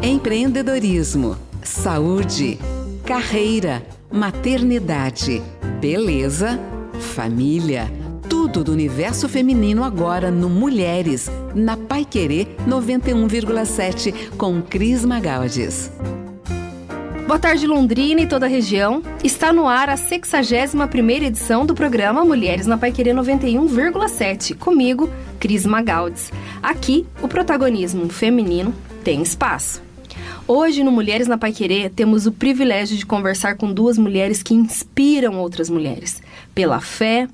Empreendedorismo, saúde, carreira, maternidade, beleza, família. Tudo do universo feminino agora no Mulheres, na Paiquerê 91,7, com Cris Magalhães. Boa tarde, Londrina e toda a região. Está no ar a 61ª edição do programa Mulheres na Paiquerê 91,7. Comigo, Cris Magalhães. Aqui, o protagonismo feminino tem espaço. Hoje, no Mulheres na Paiquerê, temos o privilégio de conversar com duas mulheres que inspiram outras mulheres. Pela fé,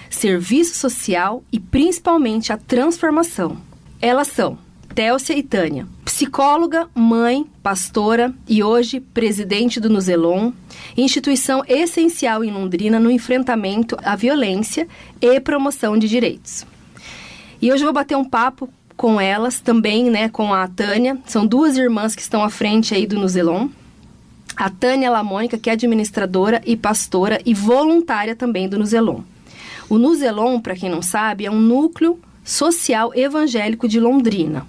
serviço social e, principalmente, a transformação. Elas são Télcia e Tânia, psicóloga, mãe, pastora e hoje presidente do Nuzelon, instituição essencial em Londrina no enfrentamento à violência e promoção de direitos. E hoje eu vou bater um papo com elas também, com a Tânia. São duas irmãs que estão à frente aí do Nuzelon. A Tânia Lamônica, que é administradora e pastora e voluntária também do Nuzelon. O Nuzelon, para quem não sabe, é um núcleo social evangélico de Londrina.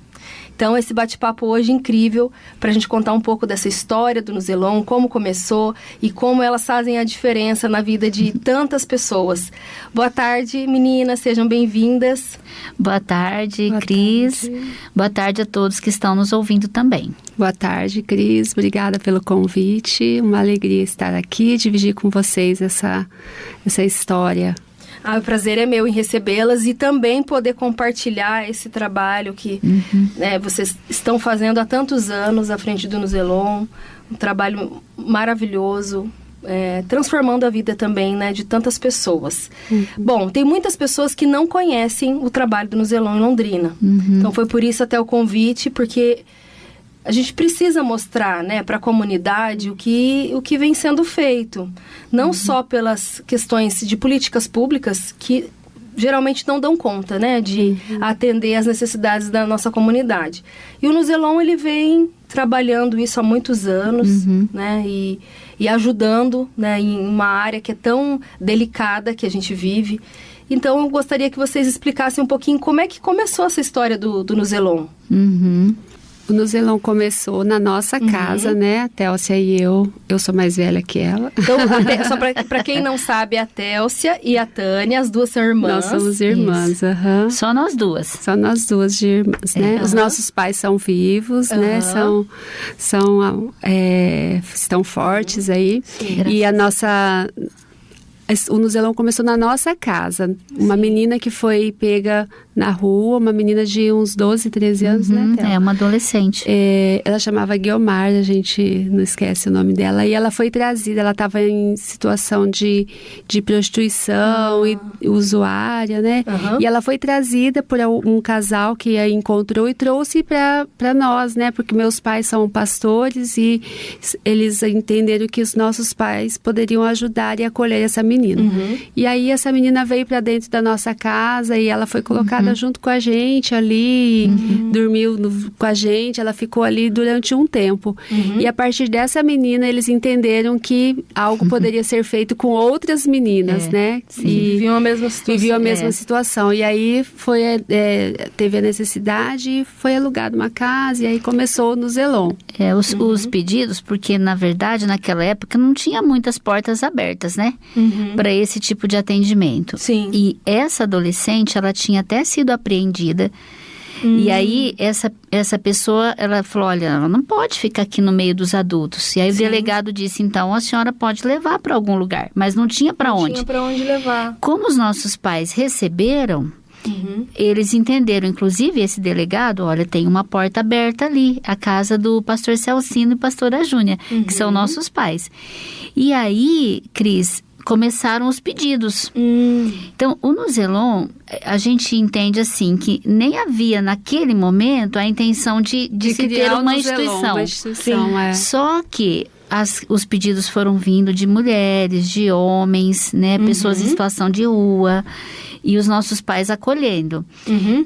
Então, esse bate-papo hoje é incrível para a gente contar um pouco dessa história do Nuzelon, como começou e como elas fazem a diferença na vida de tantas pessoas. Boa tarde, meninas, sejam bem-vindas. Boa tarde, Cris. Boa tarde a todos que estão nos ouvindo também. Boa tarde, Cris. Obrigada pelo convite. Uma alegria estar aqui e dividir com vocês essa história. O prazer é meu em recebê-las e também poder compartilhar esse trabalho que vocês estão fazendo há tantos anos à frente do Nuzelon. Um trabalho maravilhoso, transformando a vida também de tantas pessoas. Bom, tem muitas pessoas que não conhecem o trabalho do Nuzelon em Londrina. Então foi por isso até o convite, porque a gente precisa mostrar para a comunidade o que vem sendo feito. Não só pelas questões de políticas públicas que geralmente não dão conta de atender às necessidades da nossa comunidade. E o Nuzelon, ele vem trabalhando isso há muitos anos, e ajudando em uma área que é tão delicada que a gente vive. Então, eu gostaria que vocês explicassem um pouquinho como é que começou essa história do Nuzelon. O Nuzelon começou na nossa casa, A Télcia e eu sou mais velha que ela. Então, só para quem não sabe, a Télcia e a Tânia, as duas são irmãs. Nós somos irmãs, Só nós duas. Só nós duas de irmãs, Os nossos pais são vivos, estão fortes aí. Sim, e o Nuzelon começou na nossa casa. Uma menina que foi pega na rua, uma menina de uns 12, 13 anos, Théo? Uma adolescente. Ela chamava Guiomar, a gente não esquece o nome dela. E ela foi trazida, ela estava em situação de prostituição e usuária, E ela foi trazida por um casal que a encontrou e trouxe para nós, Porque meus pais são pastores e eles entenderam que os nossos pais poderiam ajudar e acolher essa menina. E aí essa menina veio para dentro da nossa casa e ela foi colocada junto com a gente ali, dormiu com a gente, ela ficou ali durante um tempo. E a partir dessa menina eles entenderam que algo poderia ser feito com outras meninas, Sim. E viviam a mesma situação. Viviam a mesma situação. E aí teve a necessidade e foi alugada uma casa e aí começou no Nuzelon. Os pedidos, porque na verdade naquela época não tinha muitas portas abertas, para esse tipo de atendimento. Sim. E essa adolescente, ela tinha até sido apreendida. E aí, essa pessoa, ela falou, olha, ela não pode ficar aqui no meio dos adultos. E aí o delegado disse, então, a senhora pode levar para algum lugar. Mas não tinha para onde. Não tinha para onde levar. Como os nossos pais receberam, eles entenderam, inclusive esse delegado, olha, tem uma porta aberta ali, a casa do pastor Celcino e pastora Júnia, que são nossos pais. E aí, Cris, começaram os pedidos. Então, o Nuzelon, a gente entende assim, que nem havia naquele momento a intenção de se ter uma instituição. Só que os pedidos foram vindo de mulheres, de homens, pessoas em situação de rua, e os nossos pais acolhendo.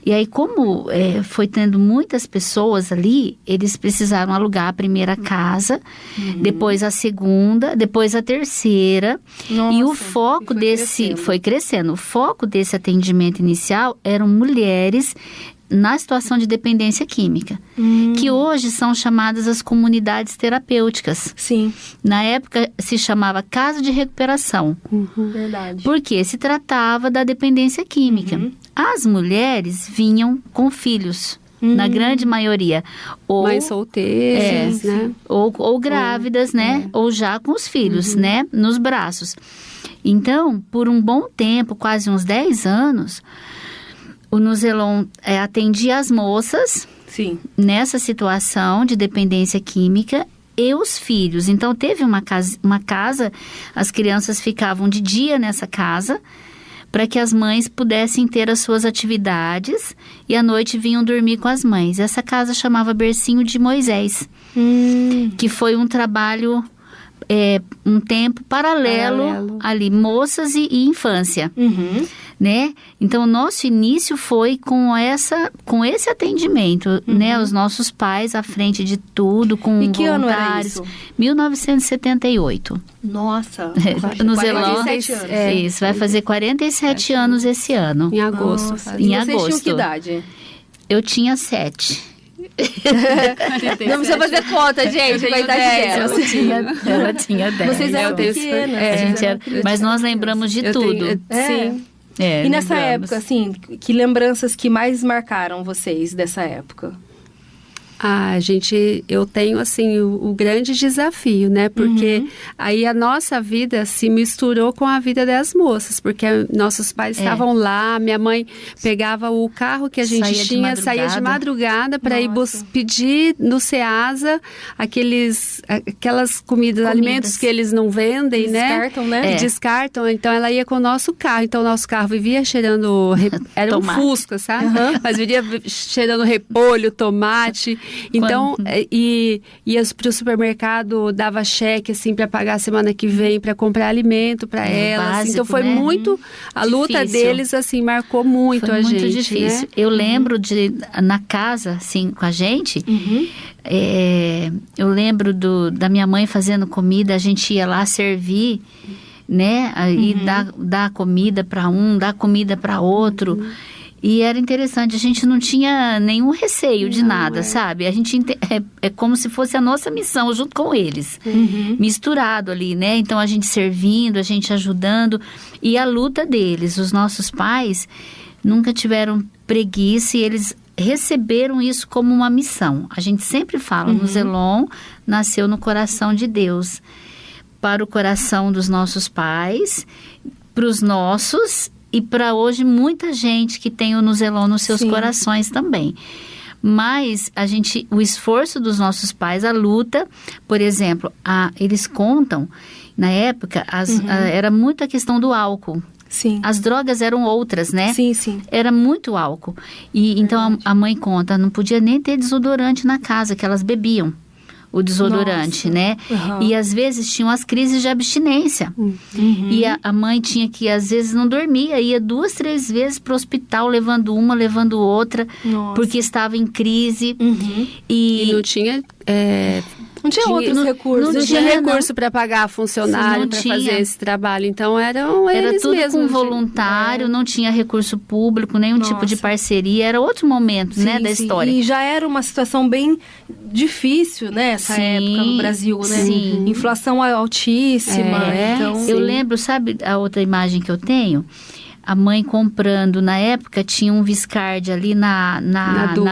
E aí, como foi tendo muitas pessoas ali, eles precisaram alugar a primeira casa, depois a segunda, depois a terceira. Nossa, e o foco foi crescendo. O foco desse atendimento inicial eram mulheres na situação de dependência química, que hoje são chamadas as comunidades terapêuticas. Sim. Na época se chamava casa de recuperação. Verdade. Porque se tratava da dependência química. As mulheres vinham com filhos, na grande maioria. Ou mães solteiras, né? Ou grávidas, né? Ou já com os filhos, né? Nos braços. Então, por um bom tempo, quase uns 10 anos, o Nuzzelon atendia as moças Sim. nessa situação de dependência química e os filhos. Então, teve uma casa, as crianças ficavam de dia nessa casa para que as mães pudessem ter as suas atividades e à noite vinham dormir com as mães. Essa casa chamava Bercinho de Moisés, que foi um trabalho, um tempo paralelo ali, moças e infância. Né? Então, o nosso início foi com esse atendimento, né? Os nossos pais à frente de tudo, com voluntários. E que ano era isso? 1978. Nossa! No Zelão, 47 anos. Isso, vai fazer 47 anos esse ano. Em agosto. Nossa. Em E vocês agosto. tinham que idade? Eu tinha 7. Não precisa fazer conta, gente, com a idade dela. Ela tinha 10. Vocês eram pequenas. Mas nós lembramos de tudo. Sim. É, E nessa lembramos. época, assim, que lembranças que mais marcaram vocês dessa época? Eu tenho, assim, o grande desafio, né? Porque aí a nossa vida se misturou com a vida das moças, porque nossos pais estavam lá, minha mãe pegava o carro que a gente saía de madrugada para ir pedir no Ceasa aquelas comidas, alimentos que eles não vendem, Descartam, né? Descartam, então ela ia com o nosso carro, então o nosso carro vivia cheirando, era um Fusca, sabe? Mas vivia cheirando repolho, tomate. Então, ia para o supermercado, dava cheque, assim, para pagar a semana que vem, para comprar alimento para elas. Básico, então, foi muito... A luta difícil. deles, assim, marcou muito foi a gente, muito difícil. Né? Eu lembro na casa, assim, com a gente, eu lembro da minha mãe fazendo comida, a gente ia lá servir, né? E dar comida para um, dar comida para outro. E era interessante, a gente não tinha nenhum receio de nada, sabe? A gente é como se fosse a nossa missão junto com eles, misturado ali, né? Então a gente servindo, a gente ajudando e a luta deles. Os nossos pais nunca tiveram preguiça e eles receberam isso como uma missão. A gente sempre fala, Nuzzelon nasceu no coração de Deus, para o coração dos nossos pais, para os nossos e para hoje muita gente que tem o Nuzzelon nos seus corações também. Mas o esforço dos nossos pais, a luta, por exemplo, eles contam, na época, era muito a questão do álcool. Sim. As drogas eram outras, né? Sim, sim. Era muito álcool. E então a mãe conta, não podia nem ter desodorante na casa, que elas bebiam o desodorante, né? E às vezes tinham as crises de abstinência. E a mãe tinha que, às vezes, não dormia, ia 2, 3 vezes pro hospital, levando uma, levando outra, porque estava em crise. E não tinha... Não tinha outros recursos. Não tinha recurso para pagar funcionário para fazer esse trabalho. Então, era tudo mesmos, com voluntário, não tinha recurso público, nenhum tipo de parceria. Era outro momento, né, da história. E já era uma situação bem difícil, né, essa época no Brasil, né? Sim. Inflação altíssima. Então, eu lembro, sabe a outra imagem que eu tenho? A mãe comprando, na época tinha um Viscardi ali na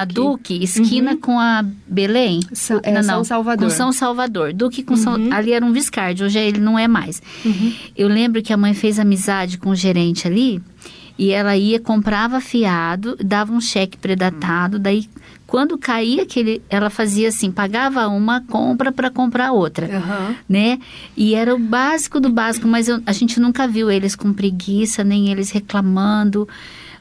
Duque, esquina com a Belém. São Salvador. Com São Salvador. Duque com ali era um Viscardi, hoje ele não é mais. Eu lembro que a mãe fez amizade com o gerente ali e ela comprava fiado, dava um cheque predatado, daí quando caía ela fazia assim, pagava uma compra para comprar outra, né? E era o básico do básico, mas a gente nunca viu eles com preguiça, nem eles reclamando.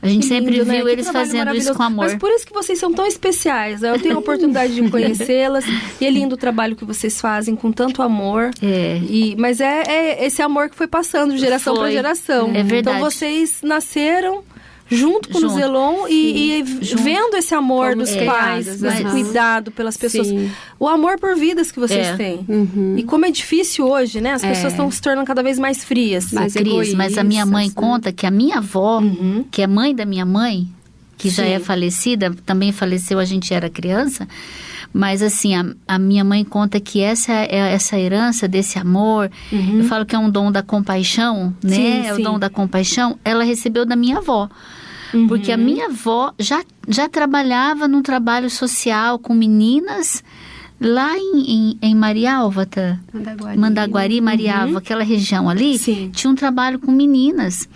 A gente sempre viu eles fazendo isso com amor. Mas por isso que vocês são tão especiais. Eu tenho a oportunidade de conhecê-las e é lindo o trabalho que vocês fazem com tanto amor. Mas é esse amor que foi passando de geração para geração. É verdade. Então vocês nasceram junto com o Nuzzelon e vendo esse amor dos pais, esse cuidado pelas pessoas. O amor por vidas que vocês têm. E como é difícil hoje, né? As pessoas estão se tornando cada vez mais frias. Mas a minha mãe conta que a minha avó, que é mãe da minha mãe, que já é falecida, também faleceu, a gente era criança, mas assim, a minha mãe conta que essa herança desse amor, eu falo que é um dom da compaixão, né? Sim, é o dom da compaixão, ela recebeu da minha avó. Porque a minha avó já trabalhava num trabalho social com meninas lá em Mariálvata, Mandaguari, Mariálva, aquela região ali, tinha um trabalho com meninas.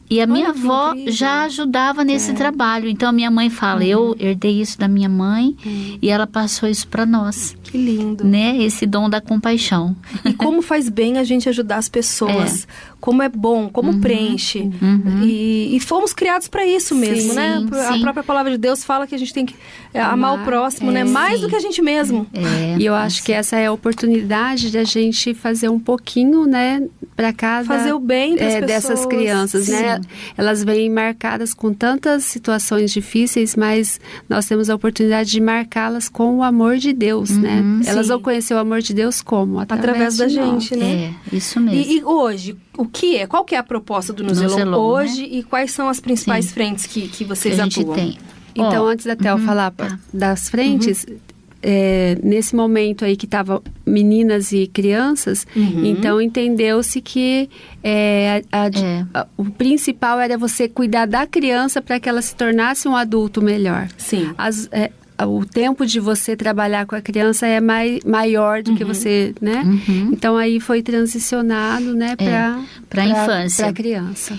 E a minha avó já ajudava nesse trabalho. Então, a minha mãe fala, eu herdei isso da minha mãe e ela passou isso para nós. Que lindo. Né? Esse dom da compaixão. E como faz bem a gente ajudar as pessoas. Como é bom, como preenche. E fomos criados para isso mesmo, né? A própria palavra de Deus fala que a gente tem que amar o próximo, né? Mais do que a gente mesmo. E eu acho que essa é a oportunidade de a gente fazer um pouquinho, né? Para cada... Fazer o bem das pessoas. Dessas crianças, né? Elas vêm marcadas com tantas situações difíceis, mas nós temos a oportunidade de marcá-las com o amor de Deus, né? Elas vão conhecer o amor de Deus como? Através da gente, né? Isso mesmo. E hoje, qual que é a proposta do Nuzelon hoje, né? E quais são as principais frentes que vocês atuam? Tem. Então, antes da Théo falar das frentes... nesse momento aí que estavam meninas e crianças, então entendeu-se que o principal era você cuidar da criança para que ela se tornasse um adulto melhor. Sim. O tempo de você trabalhar com a criança é maior do que você, né? Então aí foi transicionado, né, para a infância, para a criança.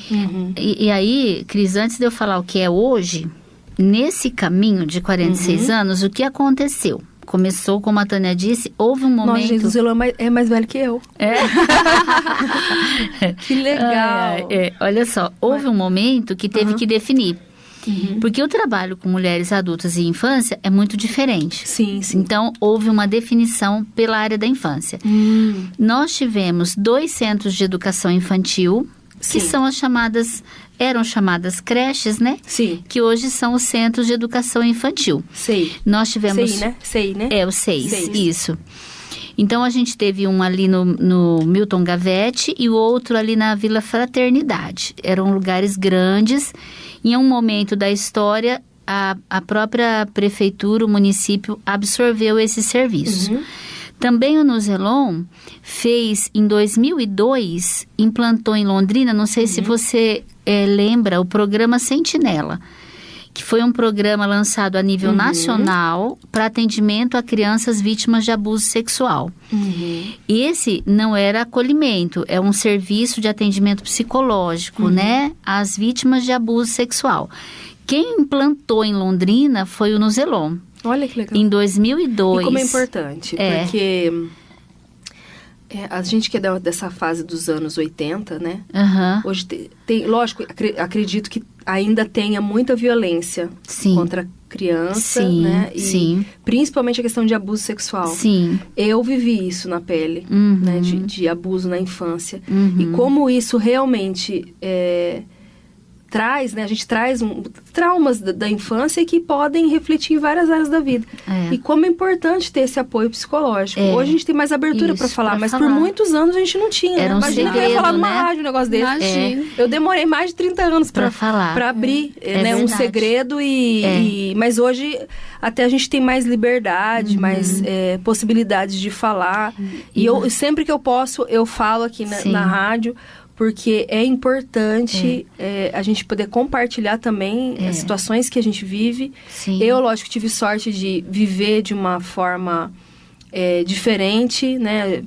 E aí, Cris, antes de eu falar o que é hoje, nesse caminho de 46 anos, o que aconteceu? Começou, como a Tânia disse, houve um momento... Nossa, gente, o Zelon é mais velho que eu. Que legal. Olha só, houve um momento que teve que definir. Porque o trabalho com mulheres adultas e infância é muito diferente. Sim. Então, houve uma definição pela área da infância. Nós tivemos 2 centros de educação infantil, que são eram chamadas creches, né? Sim. Que hoje são os centros de educação infantil. Nós tivemos... SEI, né? O SEIs, isso. Então, a gente teve um ali no Milton Gavetti e o outro ali na Vila Fraternidade. Eram lugares grandes. Em um momento da história, a própria prefeitura, o município, absorveu esse serviço. Também o Nuzelon fez, em 2002, implantou em Londrina, não sei se você lembra, o programa Sentinela, que foi um programa lançado a nível nacional para atendimento a crianças vítimas de abuso sexual. E esse não era acolhimento, é um serviço de atendimento psicológico, né, às vítimas de abuso sexual. Quem implantou em Londrina foi o Nuzelon. Olha que legal. Em 2002. E como é importante, porque a gente que é dessa fase dos anos 80, né? Hoje tem, lógico, acredito que ainda tenha muita violência contra a criança, né? E principalmente a questão de abuso sexual. Eu vivi isso na pele, né? De abuso na infância. E como isso realmente traz, né? A gente traz traumas da infância que podem refletir em várias áreas da vida. E como é importante ter esse apoio psicológico. Hoje a gente tem mais abertura para falar, mas por muitos anos a gente não tinha. Era Imagina que eu ia falar numa rádio um negócio desse. Eu demorei mais de 30 anos para abrir né, um segredo mas hoje até a gente tem mais liberdade, mais possibilidades de falar. E eu sempre que eu posso, eu falo aqui na rádio, porque é importante a gente poder compartilhar também as situações que a gente vive. Eu, lógico, tive sorte de viver de uma forma diferente, né?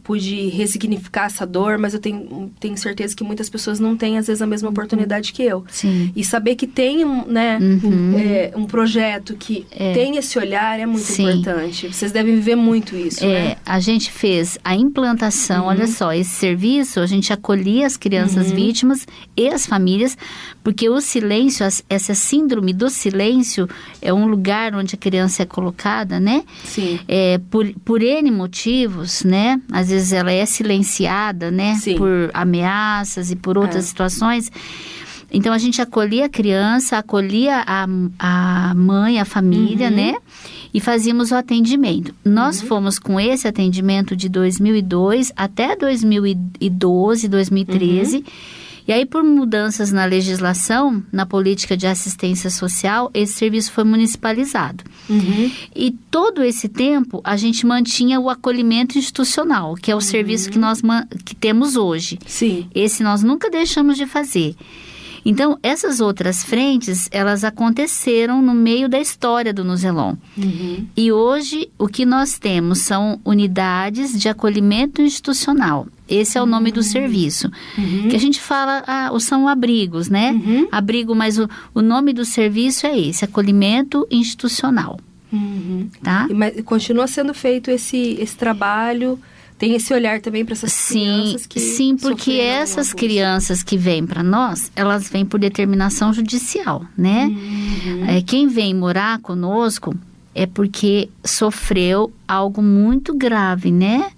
Pude ressignificar essa dor, mas eu tenho certeza que muitas pessoas não têm, às vezes, a mesma oportunidade que eu. E saber que tem um projeto que tem esse olhar é muito importante. Vocês devem viver muito isso, né? A gente fez a implantação, olha só, esse serviço, a gente acolhia as crianças vítimas e as famílias, porque o silêncio, essa síndrome do silêncio, é um lugar onde a criança é colocada, né? Por N motivos, né? Às vezes ela é silenciada, né? Por ameaças e por outras situações. Então, a gente acolhia a criança, acolhia a mãe, a família, né? E fazíamos o atendimento. Nós fomos com esse atendimento de 2002 até 2012, 2013. E aí, por mudanças na legislação, na política de assistência social, esse serviço foi municipalizado. E todo esse tempo, a gente mantinha o acolhimento institucional, que é o serviço que nós que temos hoje. Sim. Esse nós nunca deixamos de fazer. Então, essas outras frentes, elas aconteceram no meio da história do Nuzelon. E hoje, o que nós temos são unidades de acolhimento institucional. Esse é o nome do serviço. Que a gente fala, são abrigos, né? Abrigo, mas o nome do serviço é esse, acolhimento institucional. Tá? Mas continua sendo feito esse trabalho... Tem esse olhar também para essas crianças que... Sim, porque essas crianças que vêm para nós, elas vêm por determinação judicial, né? Quem vem morar conosco é porque sofreu algo muito grave, né?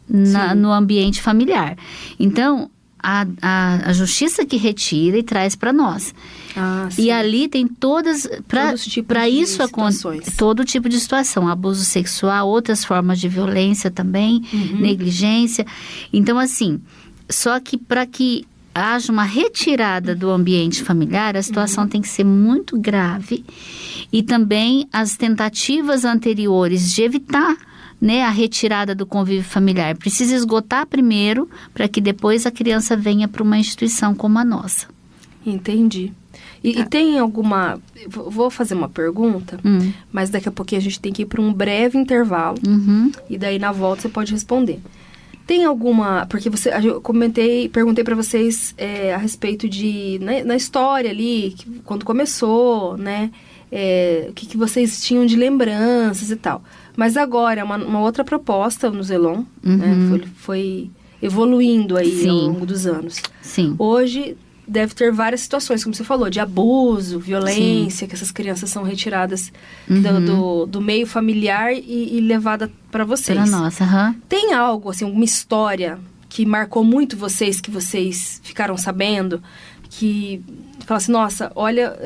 No ambiente familiar. Então, a justiça que retira e traz para nós. E ali tem para isso acontecer todo tipo de situação, abuso sexual, outras formas de violência também, negligência. Então, assim, só que para que haja uma retirada do ambiente familiar, a situação tem que ser muito grave, e também as tentativas anteriores de evitar, né, a retirada do convívio familiar precisa esgotar primeiro, para que depois a criança venha para uma instituição como a nossa. Entendi. E tem alguma... Vou fazer uma pergunta, mas daqui a pouquinho a gente tem que ir para um breve intervalo. E daí na volta você pode responder. Tem alguma... Porque eu perguntei para vocês a respeito de... Na história ali, quando começou, né? O que vocês tinham de lembranças e tal. Mas agora é uma outra proposta no Zelon, né? Foi evoluindo aí ao longo dos anos. Sim. Hoje... Deve ter várias situações, como você falou, de abuso, violência, que essas crianças são retiradas do meio familiar e levada para vocês. Para nós, Tem algo, assim, alguma história que marcou muito vocês, que vocês ficaram sabendo, que fala assim, nossa, olha,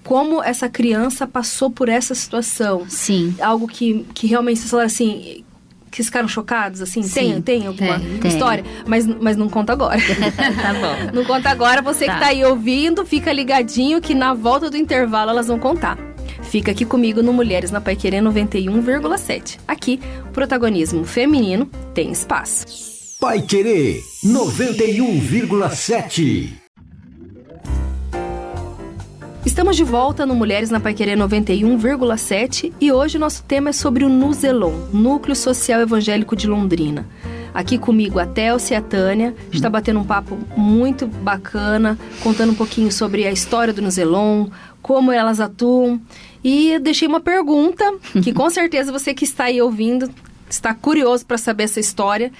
como essa criança passou por essa situação? Sim. Algo que realmente vocês falaram assim... que vocês ficaram chocados, assim? Tem alguma história? Mas não conta agora. Tá bom. Não conta agora. Você que tá aí ouvindo, fica ligadinho que na volta do intervalo elas vão contar. Fica aqui comigo no Mulheres na Paiquerê 91,7. Aqui, o protagonismo feminino tem espaço. Paiquerê 91,7. Estamos de volta no Mulheres na Paiquerê 91,7 e hoje nosso tema é sobre o Nuzelon, Núcleo Social Evangélico de Londrina. Aqui comigo a Télcia e a Tânia, a gente está batendo um papo muito bacana, contando um pouquinho sobre a história do Nuzelon, como elas atuam. E eu deixei uma pergunta, que com certeza você que está aí ouvindo está curioso para saber essa história.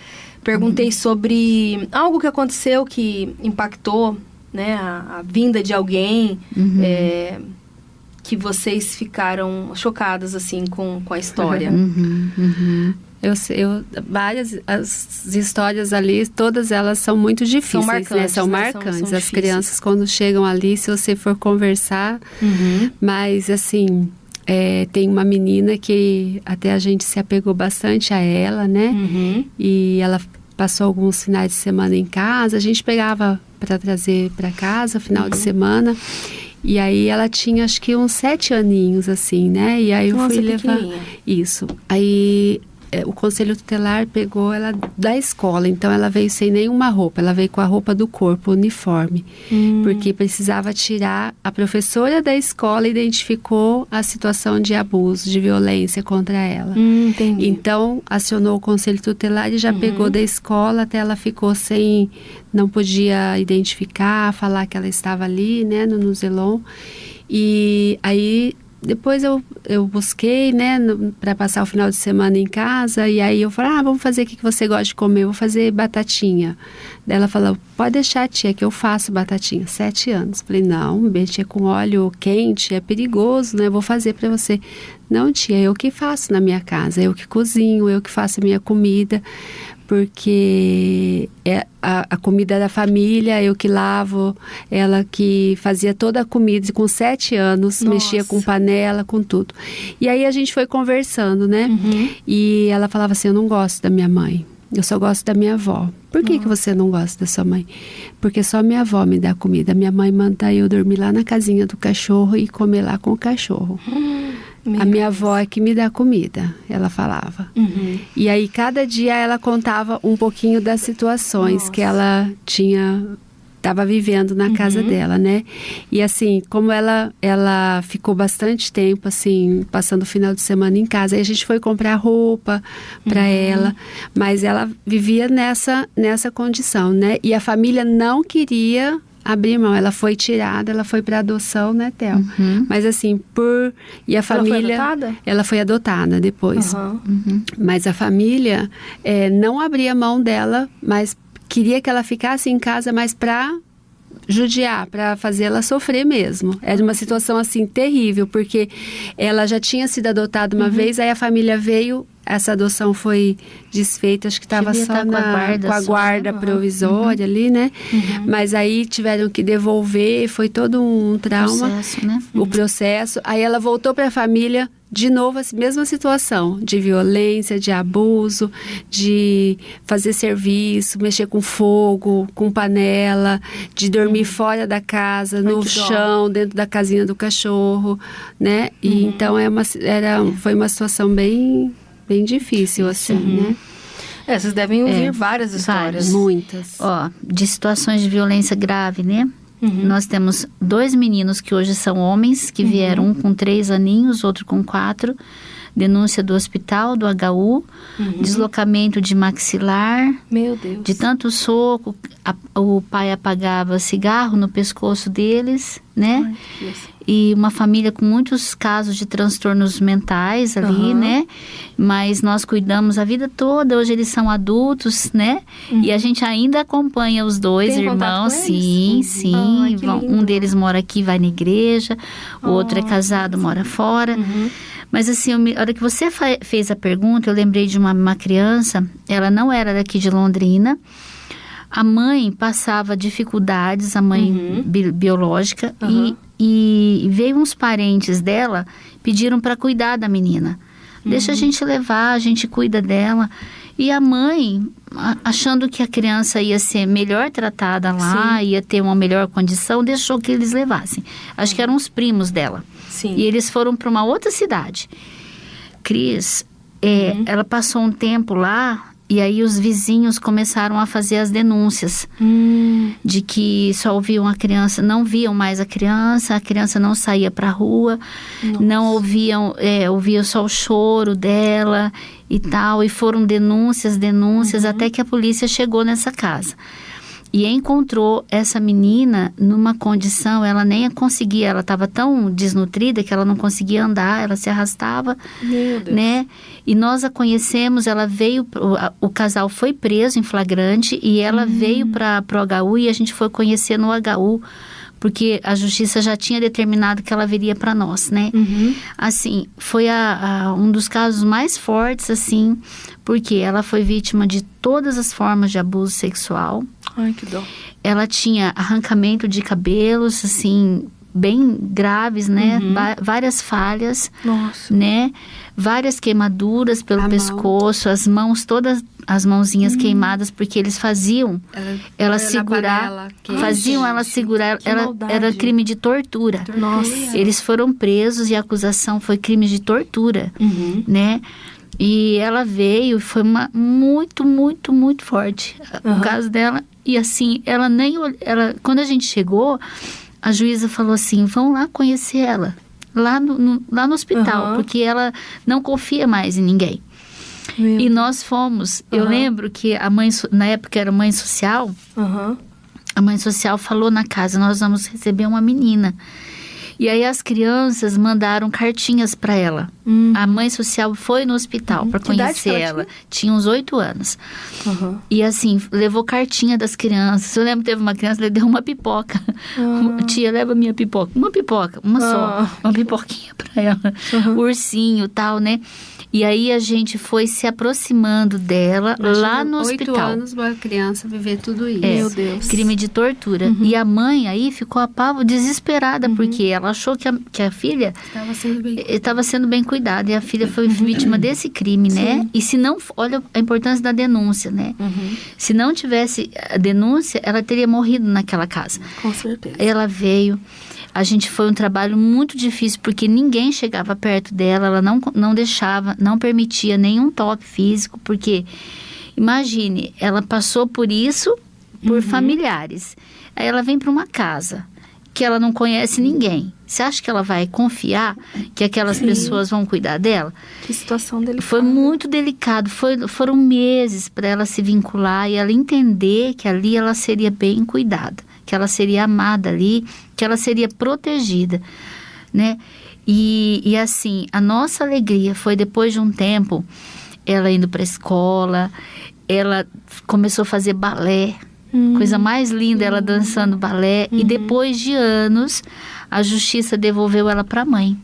Perguntei sobre algo que aconteceu que impactou, né, a vinda de alguém, que vocês ficaram chocadas, assim, com a história. As histórias ali, todas elas são muito difíceis, são marcantes, né? São marcantes. São as crianças, quando chegam ali, se você for conversar, mas, assim... tem uma menina que até a gente se apegou bastante a ela, né? E ela passou alguns finais de semana em casa. A gente pegava para trazer para casa, final de semana. E aí ela tinha, acho que uns 7 aninhos, assim, né? E aí eu fui levar... Isso. Aí... o conselho tutelar pegou ela da escola, então ela veio sem nenhuma roupa, ela veio com a roupa do corpo, uniforme, porque precisava tirar. A professora da escola identificou a situação de abuso, de violência contra ela. Entendi. Então acionou o conselho tutelar e já pegou da escola, até ela ficou sem, não podia identificar, falar que ela estava ali, né, no Nuzelon. E aí... Depois eu busquei, né, para passar o final de semana em casa, e aí eu falei, vamos fazer o que você gosta de comer, eu vou fazer batatinha. Daí ela falou, pode deixar, tia, que eu faço batatinha. 7 anos. Falei, não, mexer com óleo quente é perigoso, né, eu vou fazer para você. Não, tia, eu que faço na minha casa, eu que cozinho, eu que faço a minha comida, porque é a comida da família, eu que lavo, ela que fazia toda a comida, e com 7 anos, mexia com panela, com tudo. E aí a gente foi conversando, né? E ela falava assim, eu não gosto da minha mãe. eu só gosto da minha avó. Por que você não gosta da sua mãe? Porque só minha avó me dá comida. Minha mãe manda eu dormir lá na casinha do cachorro e comer lá com o cachorro. A minha avó é que me dá comida, ela falava. E aí, cada dia ela contava um pouquinho das situações que ela estava vivendo na casa dela, né? E assim, como ela ficou bastante tempo, assim, passando o final de semana em casa, aí a gente foi comprar roupa para ela, mas ela vivia nessa condição, né? E a família não queria abrir mão, ela foi tirada, ela foi para adoção, né, Theo? Mas assim, e a família... Ela foi adotada? Ela foi adotada depois. Mas a família não abria mão dela, mas queria que ela ficasse em casa, mas para judiar, para fazer ela sofrer mesmo. Era uma situação assim terrível, porque ela já tinha sido adotada uma vez, aí a família veio, essa adoção foi desfeita, acho que estava só com a guarda provisória ali, né? Mas aí tiveram que devolver, foi todo um trauma. Processo, né? O processo. Aí ela voltou para a família, de novo, a mesma situação de violência, de abuso, de fazer serviço, mexer com fogo, com panela, de dormir fora da casa, no chão, dentro da casinha do cachorro, né? E então foi uma situação bem difícil, assim, né? Vocês devem ouvir várias histórias. Muitas. De situações de violência grave, né? Nós temos 2 meninos que hoje são homens, que vieram, um com 3 aninhos, outro com 4. Denúncia do hospital, do HU, deslocamento de maxilar. Meu Deus. De tanto soco, o pai apagava cigarro no pescoço deles, né? Ai, que Deus. E uma família com muitos casos de transtornos mentais ali, né? Mas nós cuidamos a vida toda, hoje eles são adultos, né? E a gente ainda acompanha os 2 Tem irmãos, contato com eles? sim. Ai, que lindo. Um deles mora aqui, vai na igreja, o outro é casado, mora fora. Mas assim, a hora que você fez a pergunta, eu lembrei de uma criança, ela não era daqui de Londrina. A mãe passava dificuldades, a mãe biológica, e veio uns parentes dela, pediram para cuidar da menina. Deixa a gente levar, a gente cuida dela. E a mãe, achando que a criança ia ser melhor tratada lá, ia ter uma melhor condição, deixou que eles levassem. Acho que eram os primos dela. Sim. E eles foram para uma outra cidade. Cris, ela passou um tempo lá, e aí os vizinhos começaram a fazer as denúncias de que só ouviam a criança, não viam mais a criança não saía para a rua, não ouviam só o choro dela e tal, e foram denúncias, até que a polícia chegou nessa casa. E encontrou essa menina numa condição, ela nem conseguia, ela estava tão desnutrida que ela não conseguia andar, ela se arrastava, Meu Deus. né? E nós a conhecemos, ela veio, o casal foi preso em flagrante e ela veio para o HU e a gente foi conhecer no HU, porque a justiça já tinha determinado que ela viria para nós, né? Assim, foi um dos casos mais fortes, assim, porque ela foi vítima de todas as formas de abuso sexual. Ai, que dó. Ela tinha arrancamento de cabelos, assim, bem graves, né? Várias falhas, Nossa. né? Várias queimaduras pelo pescoço, as mãos, todas as mãozinhas queimadas, porque eles faziam ela segurar, faziam ela segurar, era crime de tortura. Nossa. Eles foram presos e a acusação foi crime de tortura, né? E ela veio, foi muito, muito, muito forte o caso dela. E assim, quando a gente chegou, a juíza falou assim, vão lá conhecer ela, lá no hospital, porque ela não confia mais em ninguém. E nós fomos, eu lembro que a mãe, na época era mãe social, a mãe social falou na casa, nós vamos receber uma menina. E aí as crianças mandaram cartinhas para ela. A mãe social foi no hospital para conhecer ela. Tinha uns 8 anos. E assim, levou cartinha das crianças. Eu lembro que teve uma criança, ela deu uma pipoca. Tia, leva minha pipoca. Uma pipoca, uma só. Uma pipoquinha para ela. Ursinho e tal, né? E aí a gente foi se aproximando dela. Imagina, lá no hospital. 8 anos uma criança viver tudo isso. Meu Deus. Crime de tortura. E a mãe aí ficou desesperada, porque ela Ela achou que a filha estava sendo bem cuidada, e a filha foi vítima desse crime, né? E se não, olha a importância da denúncia, né? Se não tivesse a denúncia, ela teria morrido naquela casa. Com certeza. Ela veio, a gente foi um trabalho muito difícil, porque ninguém chegava perto dela, ela não deixava, não permitia nenhum toque físico, porque, imagine, ela passou por isso, por familiares. Aí ela vem para uma casa que ela não conhece ninguém. Você acha que ela vai confiar que aquelas pessoas vão cuidar dela? Que situação delicada. Foi muito delicado. Foram meses para ela se vincular e ela entender que ali ela seria bem cuidada, que ela seria amada ali, que ela seria protegida, né? E assim, a nossa alegria foi, depois de um tempo, ela indo para a escola, ela começou a fazer balé. Coisa mais linda, ela dançando balé. E depois de anos, a justiça devolveu ela para a mãe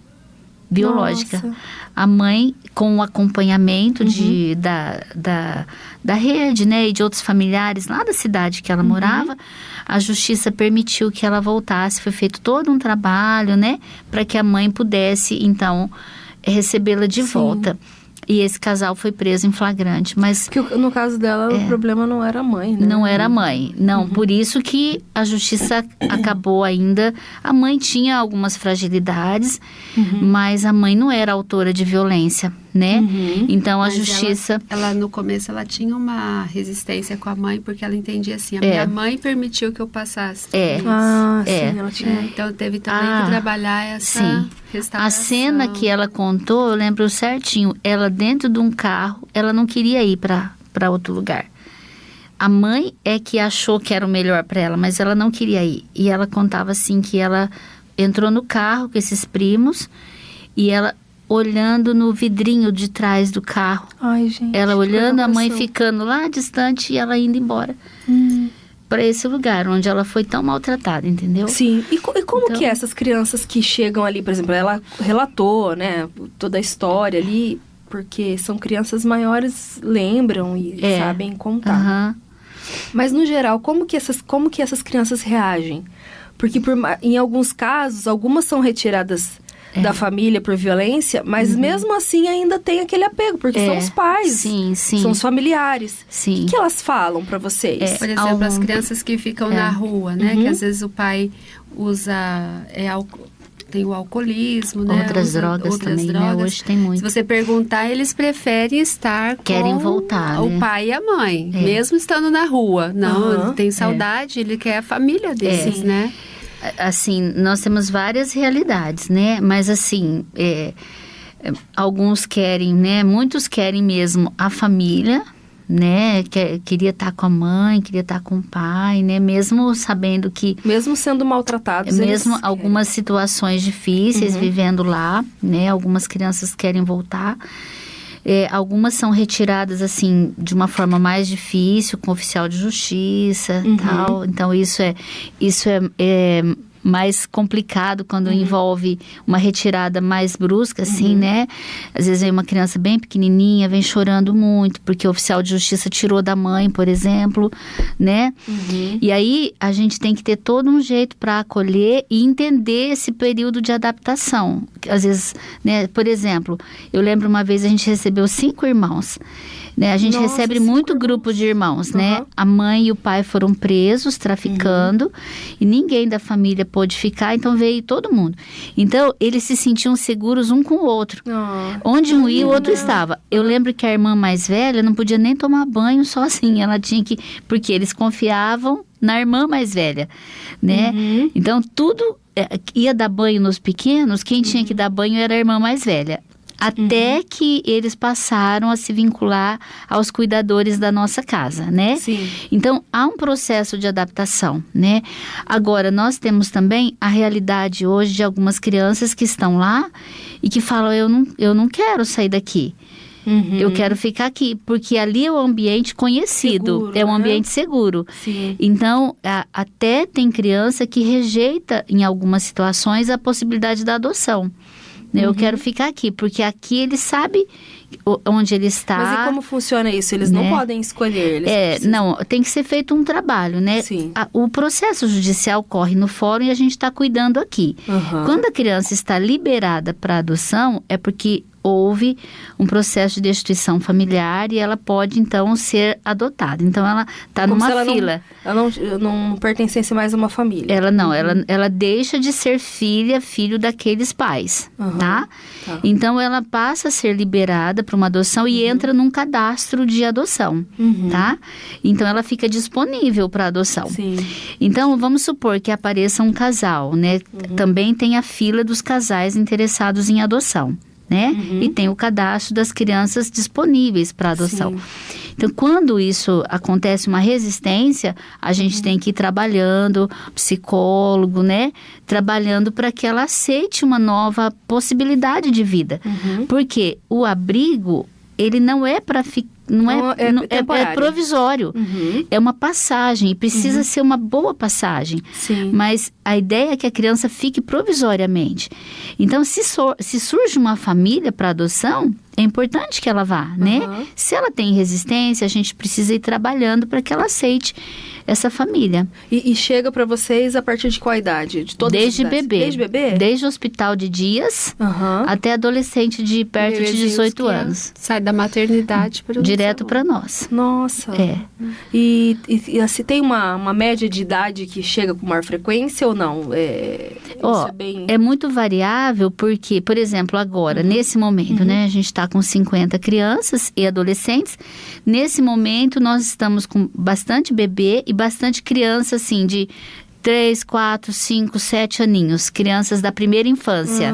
biológica. Nossa. A mãe, com o acompanhamento da rede, né, e de outros familiares lá da cidade que ela morava, a justiça permitiu que ela voltasse. Foi feito todo um trabalho, né, para que a mãe pudesse, então, recebê-la de volta. E esse casal foi preso em flagrante, mas... Porque no caso dela, o problema não era a mãe, né? Não era a mãe, não. Por isso que a justiça acabou ainda... A mãe tinha algumas fragilidades, mas a mãe não era autora de violência, né? Então, a justiça... Ela, no começo, ela tinha uma resistência com a mãe, porque ela entendia assim, a minha mãe permitiu que eu passasse. Sim, ela tinha... Então, teve também que trabalhar essa restauração. A cena que ela contou, eu lembro certinho, ela dentro de um carro, ela não queria ir para outro lugar. A mãe é que achou que era o melhor para ela, mas ela não queria ir. E ela contava assim que ela entrou no carro com esses primos e ela olhando no vidrinho de trás do carro. Ai, gente. Ela olhando, a mãe ficando lá distante e ela indo embora. Para esse lugar onde ela foi tão maltratada, entendeu? Sim. E como que é essas crianças que chegam ali, por exemplo, ela relatou, né, toda a história ali, porque são crianças maiores, lembram e sabem contar. Mas no geral, como que essas crianças reagem? Porque em alguns casos, algumas são retiradas da família por violência, mas mesmo assim ainda tem aquele apego, porque são os pais, são os familiares. Sim. O que elas falam pra vocês? Por exemplo, as crianças que ficam na rua, né? Que às vezes o pai usa... tem o alcoolismo, né? Outras drogas também, né? Hoje tem muito. Se você perguntar, eles preferem estar Querem voltar, o né? pai e a mãe, mesmo estando na rua. Não, tem saudade, ele quer a família deles, né? Assim, nós temos várias realidades, né? Mas assim, alguns querem, né? Muitos querem mesmo a família, né? Queria estar com a mãe, queria estar com o pai, né? Mesmo sabendo que... Mesmo sendo maltratados, mesmo algumas situações difíceis vivendo lá, né? Algumas crianças querem voltar. Algumas são retiradas, assim, de uma forma mais difícil, com oficial de justiça e tal. Então, isso é mais complicado quando envolve uma retirada mais brusca, assim, né? Às vezes vem uma criança bem pequenininha, vem chorando muito, porque o oficial de justiça tirou da mãe, por exemplo, né? E aí, a gente tem que ter todo um jeito para acolher e entender esse período de adaptação. Às vezes, né? Por exemplo, eu lembro uma vez a gente recebeu 5 irmãos, né? A gente recebe muito grupo de irmãos, né? A mãe e o pai foram presos, traficando, e ninguém da família pôde ficar, então veio todo mundo. Então, eles se sentiam seguros um com o outro. Onde um ia, o outro estava. Eu lembro que a irmã mais velha não podia nem tomar banho sozinha, ela tinha que... Porque eles confiavam na irmã mais velha, né? Então, tudo... ia dar banho nos pequenos, quem tinha que dar banho era a irmã mais velha. Até que eles passaram a se vincular aos cuidadores da nossa casa, né? Sim. Então, há um processo de adaptação, né? Agora, nós temos também a realidade hoje de algumas crianças que estão lá e que falam, eu não quero sair daqui. Eu quero ficar aqui, porque ali é um ambiente conhecido, seguro, é um né? ambiente seguro. Sim. Então, até tem criança que rejeita, em algumas situações, a possibilidade da adoção. Eu quero ficar aqui, porque aqui ele sabe onde ele está. Mas e como funciona isso? Eles não podem escolher? Não, tem que ser feito um trabalho, né? Sim. O processo judicial corre no fórum e a gente está cuidando aqui. Quando a criança está liberada para adoção, é porque houve um processo de destituição familiar e ela pode, então, ser adotada. Então, ela está numa fila. Ela não pertencesse mais a uma família. Ela deixa de ser filho daqueles pais, tá? Então, ela passa a ser liberada para uma adoção e entra num cadastro de adoção, tá? Então, ela fica disponível para adoção. Sim. Então, vamos supor que apareça um casal, né? Também tem a fila dos casais interessados em adoção, né? E tem o cadastro das crianças disponíveis para adoção. Sim. Então, quando isso acontece, uma resistência, a gente tem que ir trabalhando, psicólogo, né? Trabalhando para que ela aceite uma nova possibilidade de vida. Porque o abrigo, ele não é para ficar. É provisório. É uma passagem e precisa ser uma boa passagem. Sim. Mas a ideia é que a criança fique provisoriamente. Então, se surge uma família para adoção, é importante que ela vá, né? Se ela tem resistência, a gente precisa ir trabalhando para que ela aceite essa família. E chega para vocês a partir de qual idade? De todas Desde as idades? bebê. Desde bebê? Desde o hospital de dias até adolescente de perto de 18 anos. Sai da maternidade para direto para nós. Nossa. E assim, tem uma média de idade que chega com maior frequência ou não? É muito variável porque, por exemplo, agora, nesse momento, né, a gente está com 50 crianças e adolescentes. Nesse momento, nós estamos com bastante bebê e bastante criança, assim, de 3, 4, 5, 7 aninhos, crianças da primeira infância.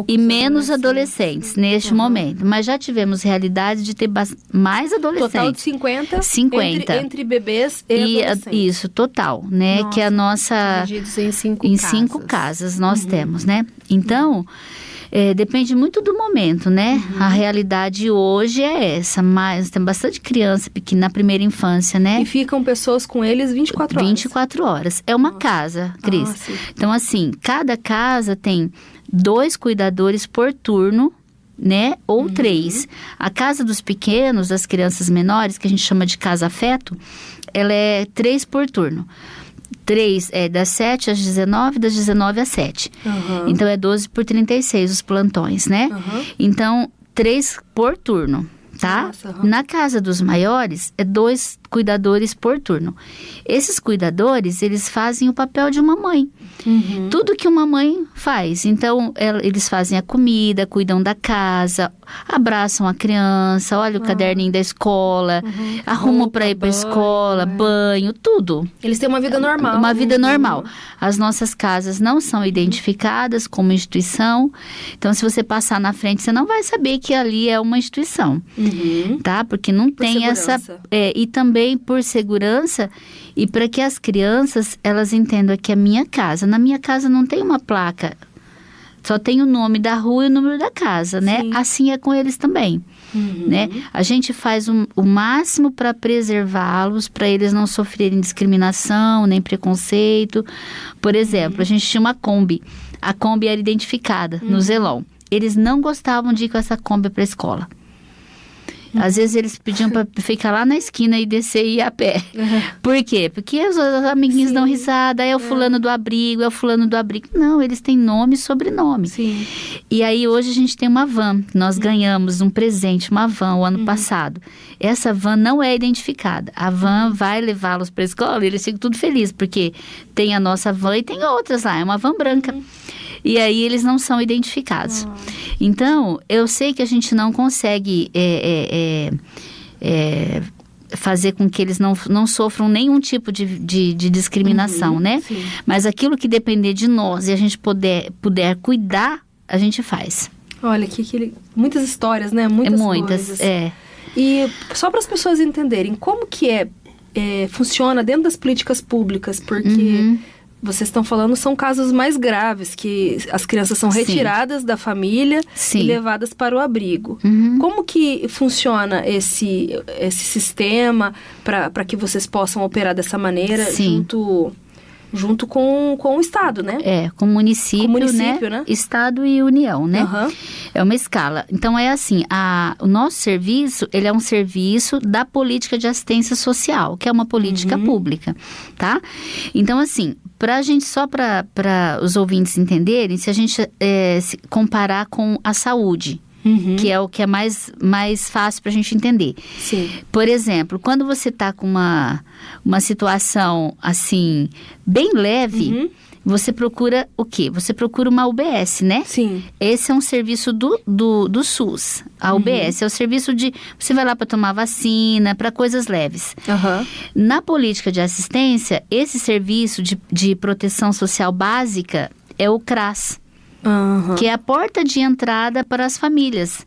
E menos adolescentes neste momento. Mas já tivemos realidade de ter mais adolescentes. Total de 50? Entre bebês e adolescentes. Isso, total, né? Nossa. Que a nossa... Divididos em 5 em casas. 5 casas nós temos, né? Então... depende muito do momento, né? A realidade hoje é essa, mas tem bastante criança pequena na primeira infância, né? E ficam pessoas com eles 24 horas? 24 horas. É uma casa, Cris. Então, assim, cada casa tem 2 cuidadores por turno, né? Ou 3. A casa dos pequenos, das crianças menores, que a gente chama de casa afeto, ela é 3 por turno. 3 é das 7 às 19, das 19 às 7. Então, é 12 por 36 os plantões, né? Então, 3 por turno, tá? Nossa, Na casa dos maiores, é 2 cuidadores por turno. Esses cuidadores, eles fazem o papel de uma mãe. Tudo que uma mãe faz. Então, eles fazem a comida, cuidam da casa, abraçam a criança, olha o caderninho da escola, arrumam para ir para a escola, banho, tudo. Eles têm uma vida normal. Uma vida normal. As nossas casas não são identificadas como instituição. Então, se você passar na frente, você não vai saber que ali é uma instituição. Tá? Porque não tem essa... e também por segurança e para que as crianças, elas entendam que é minha casa. Na minha casa não tem uma placa. Só tem o nome da rua e o número da casa, né? Sim. Assim é com eles também, né? A gente faz o máximo para preservá-los, para eles não sofrerem discriminação, nem preconceito. Por exemplo, a gente tinha uma Kombi. A Kombi era identificada no Zelon. Eles não gostavam de ir com essa Kombi para a escola. Às vezes eles pediam para ficar lá na esquina e descer e ir a pé. Por quê? Porque os amiguinhos dão risada, é o fulano do abrigo, é o fulano do abrigo. Não, eles têm nome e sobrenome. Sim. E aí hoje a gente tem uma van. Nós ganhamos um presente, uma van, o ano passado. Essa van não é identificada. A van vai levá-los para a escola e eles ficam tudo felizes, porque tem a nossa van e tem outras lá. É uma van branca. E aí eles não são identificados. Então, eu sei que a gente não consegue fazer com que eles não sofram nenhum tipo de discriminação, né? Sim. Mas aquilo que depender de nós e a gente puder cuidar, a gente faz. Olha, muitas histórias, né? Muitas coisas. E só para as pessoas entenderem, como que funciona dentro das políticas públicas, porque... Vocês estão falando, são casos mais graves, que as crianças são retiradas da família e levadas para o abrigo. Como que funciona esse sistema para que vocês possam operar dessa maneira junto junto com o Estado, né? Com o município, né? Estado e União, né? Uhum. É uma escala. Então, é assim, o nosso serviço, ele é um serviço da política de assistência social, que é uma política pública, tá? Então, assim, só para os ouvintes entenderem, se a gente se comparar com a saúde, que é o que é mais fácil para a gente entender. Sim. Por exemplo, quando você está com uma situação, assim, bem leve, você procura o quê? Você procura uma UBS, né? Sim. Esse é um serviço do SUS. A UBS é o serviço de... Você vai lá para tomar vacina, para coisas leves. Na política de assistência, esse serviço de proteção social básica é o CRAS. Que é a porta de entrada para as famílias,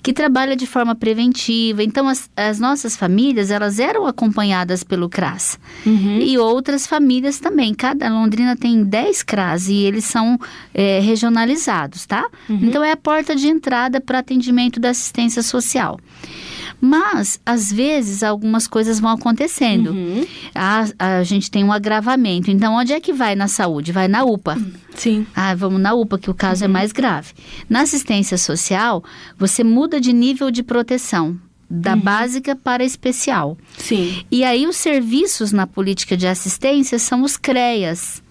que trabalha de forma preventiva. Então, as nossas famílias, elas eram acompanhadas pelo CRAS. E outras famílias também. Londrina tem 10 CRAS e eles são regionalizados, tá? Então, é a porta de entrada para atendimento da assistência social. Mas, às vezes, algumas coisas vão acontecendo. A gente tem um agravamento. Então, onde é que vai na saúde? Vai na UPA. Sim. Vamos na UPA, que o caso é mais grave. Na assistência social, você muda de nível de proteção, da básica para a especial. Sim. E aí, os serviços na política de assistência são os CREAS,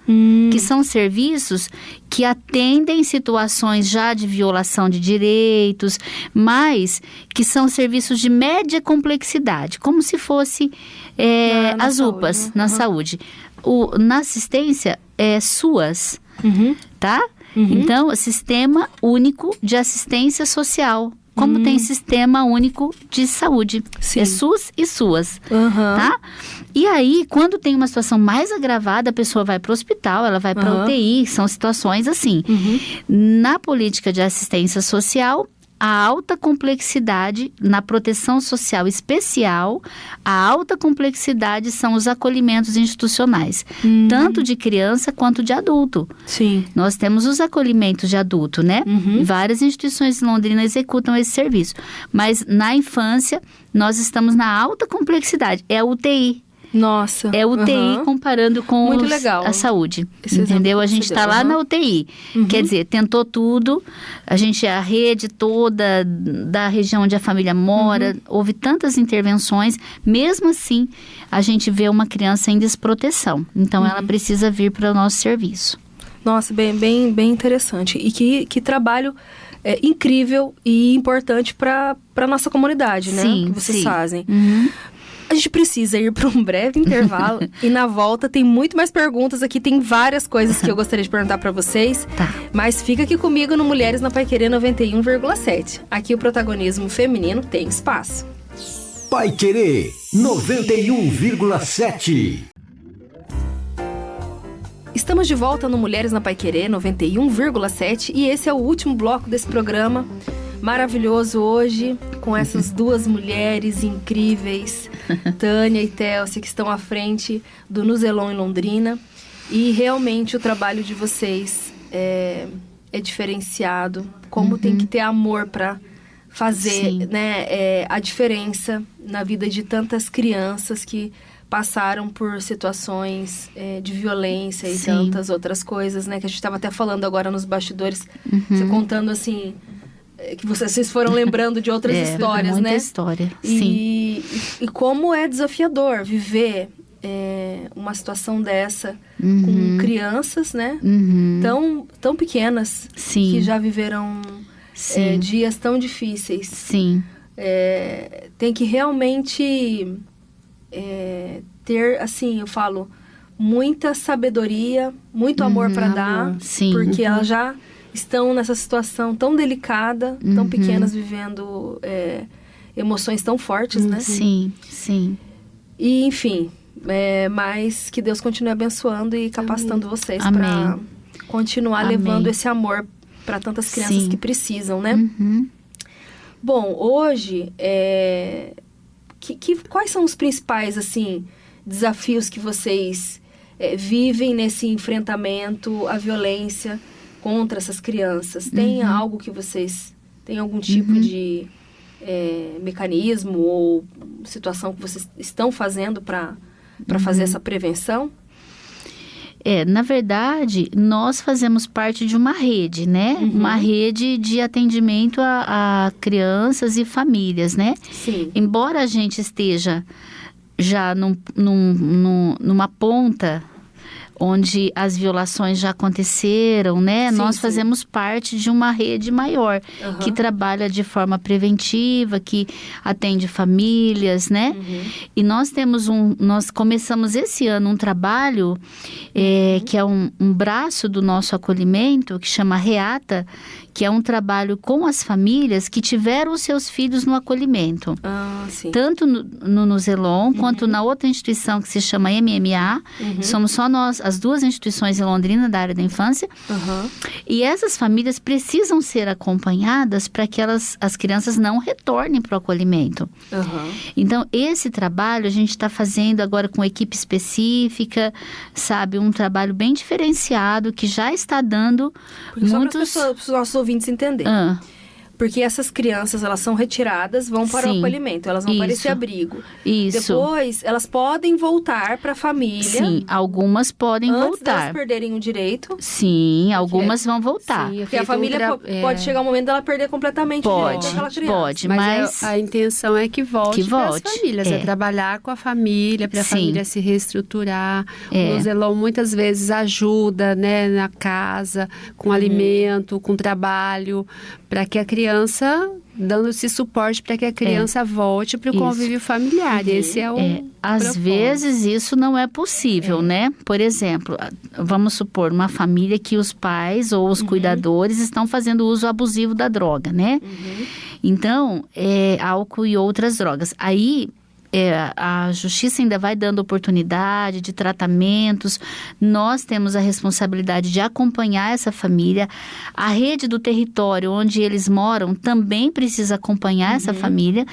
que são serviços que atendem situações já de violação de direitos, mas que são serviços de média complexidade, como se fosse as UPAs, saúde, né? Na saúde. Na assistência, é SUAS, tá? Então, Sistema Único de Assistência Social. Como tem Sistema Único de Saúde. Sim. É SUS e SUAS, tá? E aí, quando tem uma situação mais agravada, a pessoa vai para o hospital, ela vai para a UTI, são situações assim. Na política de assistência social, a alta complexidade, na proteção social especial, a alta complexidade são os acolhimentos institucionais, tanto de criança quanto de adulto. Sim. Nós temos os acolhimentos de adulto, né? Várias instituições em Londrina executam esse serviço. Mas na infância, nós estamos na alta complexidade, é a UTI. Nossa. É UTI comparando com a saúde. Entendeu? A gente está lá na UTI. Quer dizer, tentou tudo. A rede toda da região onde a família mora, houve tantas intervenções. Mesmo assim, a gente vê uma criança em desproteção. Então, ela precisa vir para o nosso serviço. Nossa, bem interessante. E que trabalho incrível e importante para a nossa comunidade, né? Sim, que vocês fazem. A gente precisa ir para um breve intervalo e na volta tem muito mais perguntas aqui, tem várias coisas que eu gostaria de perguntar para vocês. Tá. Mas fica aqui comigo no Mulheres na Paiquerê 91,7. Aqui o protagonismo feminino tem espaço. Paiquerê 91,7. Estamos de volta no Mulheres na Paiquerê 91,7 e esse é o último bloco desse programa maravilhoso hoje, com essas duas mulheres incríveis, Tânia e Télcia, que estão à frente do Nuzelon em Londrina. E realmente o trabalho de vocês é diferenciado. Como tem que ter amor para fazer, né, a diferença na vida de tantas crianças que passaram por situações de violência e tantas outras coisas, né? Que a gente estava até falando agora nos bastidores, você contando assim... que vocês foram lembrando de outras histórias, muita né? História, sim. E como é desafiador viver uma situação dessa com crianças, né? Tão pequenas, que já viveram dias tão difíceis. Sim. Tem que realmente ter, assim, eu falo, muita sabedoria, muito amor para dar, porque elas já estão nessa situação tão delicada, tão pequenas, vivendo emoções tão fortes, né? Sim, sim. E, enfim, mas que Deus continue abençoando e capacitando vocês para continuar levando esse amor para tantas crianças que precisam, né? Bom, hoje, quais são os principais, assim, desafios que vocês vivem nesse enfrentamento à violência contra essas crianças? Tem algo que vocês... Tem algum tipo de mecanismo ou situação que vocês estão fazendo para fazer essa prevenção? Na verdade, nós fazemos parte de uma rede, né? Uma rede de atendimento a crianças e famílias, né? Sim. Embora a gente esteja já numa ponta onde as violações já aconteceram, né? Sim, Nós sim. fazemos parte de uma rede maior, que trabalha de forma preventiva, que atende famílias, né? E nós começamos esse ano um trabalho que é um braço do nosso acolhimento, que chama REATA, que é um trabalho com as famílias que tiveram os seus filhos no acolhimento. Sim. Tanto no Nuzelon, quanto na outra instituição que se chama MMA. Somos só nós, as duas instituições em Londrina da área da infância. E essas famílias precisam ser acompanhadas para que as crianças não retornem para o acolhimento. Então, esse trabalho a gente está fazendo agora com equipe específica, sabe? Um trabalho bem diferenciado que já está dando muitos... Só para os nossos ouvintes entenderem. Porque essas crianças, elas são retiradas, vão para o acolhimento, elas vão para esse abrigo. Isso. Depois, elas podem voltar para a família. Sim, algumas podem antes voltar. delas perderem o direito. Sim, algumas vão voltar. Sim, Porque a família pode chegar um momento dela perder completamente o direito daquela criança. Pode, mas a intenção é que volte para as famílias, é trabalhar com a família, para a família se reestruturar. O Nuzelon muitas vezes ajuda, né, na casa, com alimento, com trabalho, para que a criança, dando esse suporte para que a criança volte para o convívio familiar. Esse é o Às propósito. vezes isso não é possível, né? Por exemplo, vamos supor uma família que os pais ou os cuidadores estão fazendo uso abusivo da droga, né? Então, álcool e outras drogas. Aí... a justiça ainda vai dando oportunidade de tratamentos. Nós temos a responsabilidade de acompanhar essa família. A rede do território onde eles moram também precisa acompanhar essa família,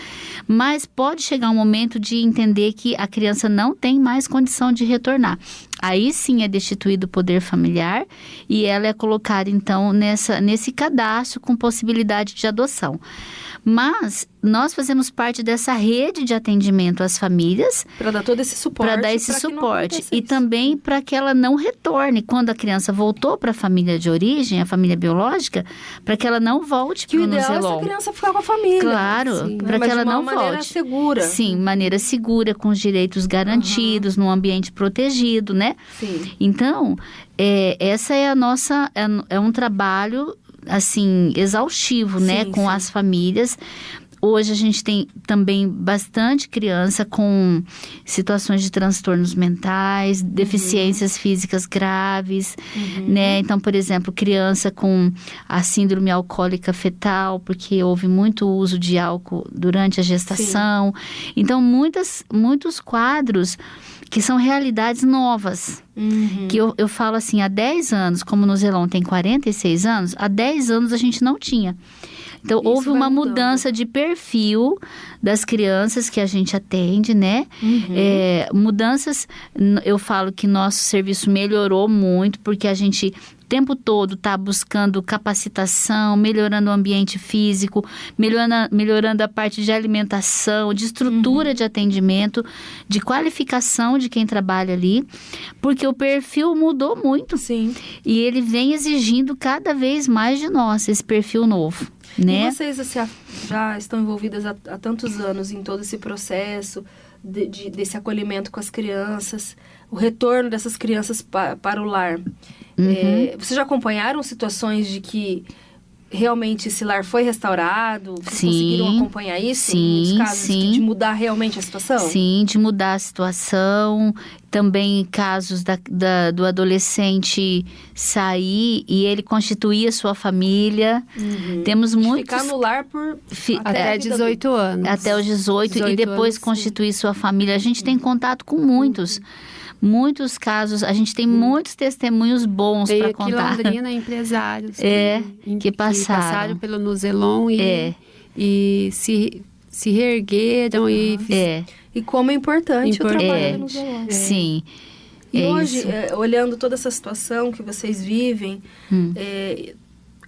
mas pode chegar um momento de entender que a criança não tem mais condição de retornar. Aí sim é destituído o poder familiar e ela é colocada então nesse cadastro com possibilidade de adoção. Mas nós fazemos parte dessa rede de atendimento às famílias. Para dar todo esse suporte. Para dar esse suporte. E também para que ela não retorne. Quando a criança voltou para a família de origem, a família biológica, para que ela não volte para o Nuzelon. Que o ideal é essa criança ficar com a família. Claro, para que ela não volte. De maneira segura. Sim, maneira segura, com os direitos garantidos, num ambiente protegido, né? Sim. Então, essa é a nossa... É um trabalho... assim, exaustivo, né, com as famílias. Hoje a gente tem também bastante criança com situações de transtornos mentais, deficiências físicas graves, né? Então, por exemplo, criança com a síndrome alcoólica fetal, porque houve muito uso de álcool durante a gestação. Então, muitos quadros que são realidades novas. Que eu falo assim, há 10 anos, como no Nuzelon tem 46 anos, há 10 anos a gente não tinha. Então, Isso houve uma mudando. mudança de perfil das crianças que a gente atende, né? Mudanças, eu falo que nosso serviço melhorou muito, porque a gente... o tempo todo está buscando capacitação, melhorando o ambiente físico, melhorando a parte de alimentação, de estrutura de atendimento, de qualificação de quem trabalha ali, porque o perfil mudou muito. Sim. E ele vem exigindo cada vez mais de nós, esse perfil novo, né? E vocês já estão envolvidas há tantos anos em todo esse processo desse acolhimento com as crianças, o retorno dessas crianças para o lar. Vocês já acompanharam situações de que realmente esse lar foi restaurado? Vocês conseguiram acompanhar isso? Sim, nos casos de mudar realmente a situação? Sim, de mudar a situação. Também casos do adolescente sair e ele constituir a sua família. Temos muitos... Ficar no lar por... Até 18 anos. Até os 18 e depois anos, constituir sua família. A gente tem contato com muitos casos, a gente tem muitos testemunhos bons para contar. Aqui em Londrina, empresários que passaram pelo Nuzelon e se reergueram E como é importante o trabalho do Nuzelon. Sim. E hoje, olhando toda essa situação que vocês vivem,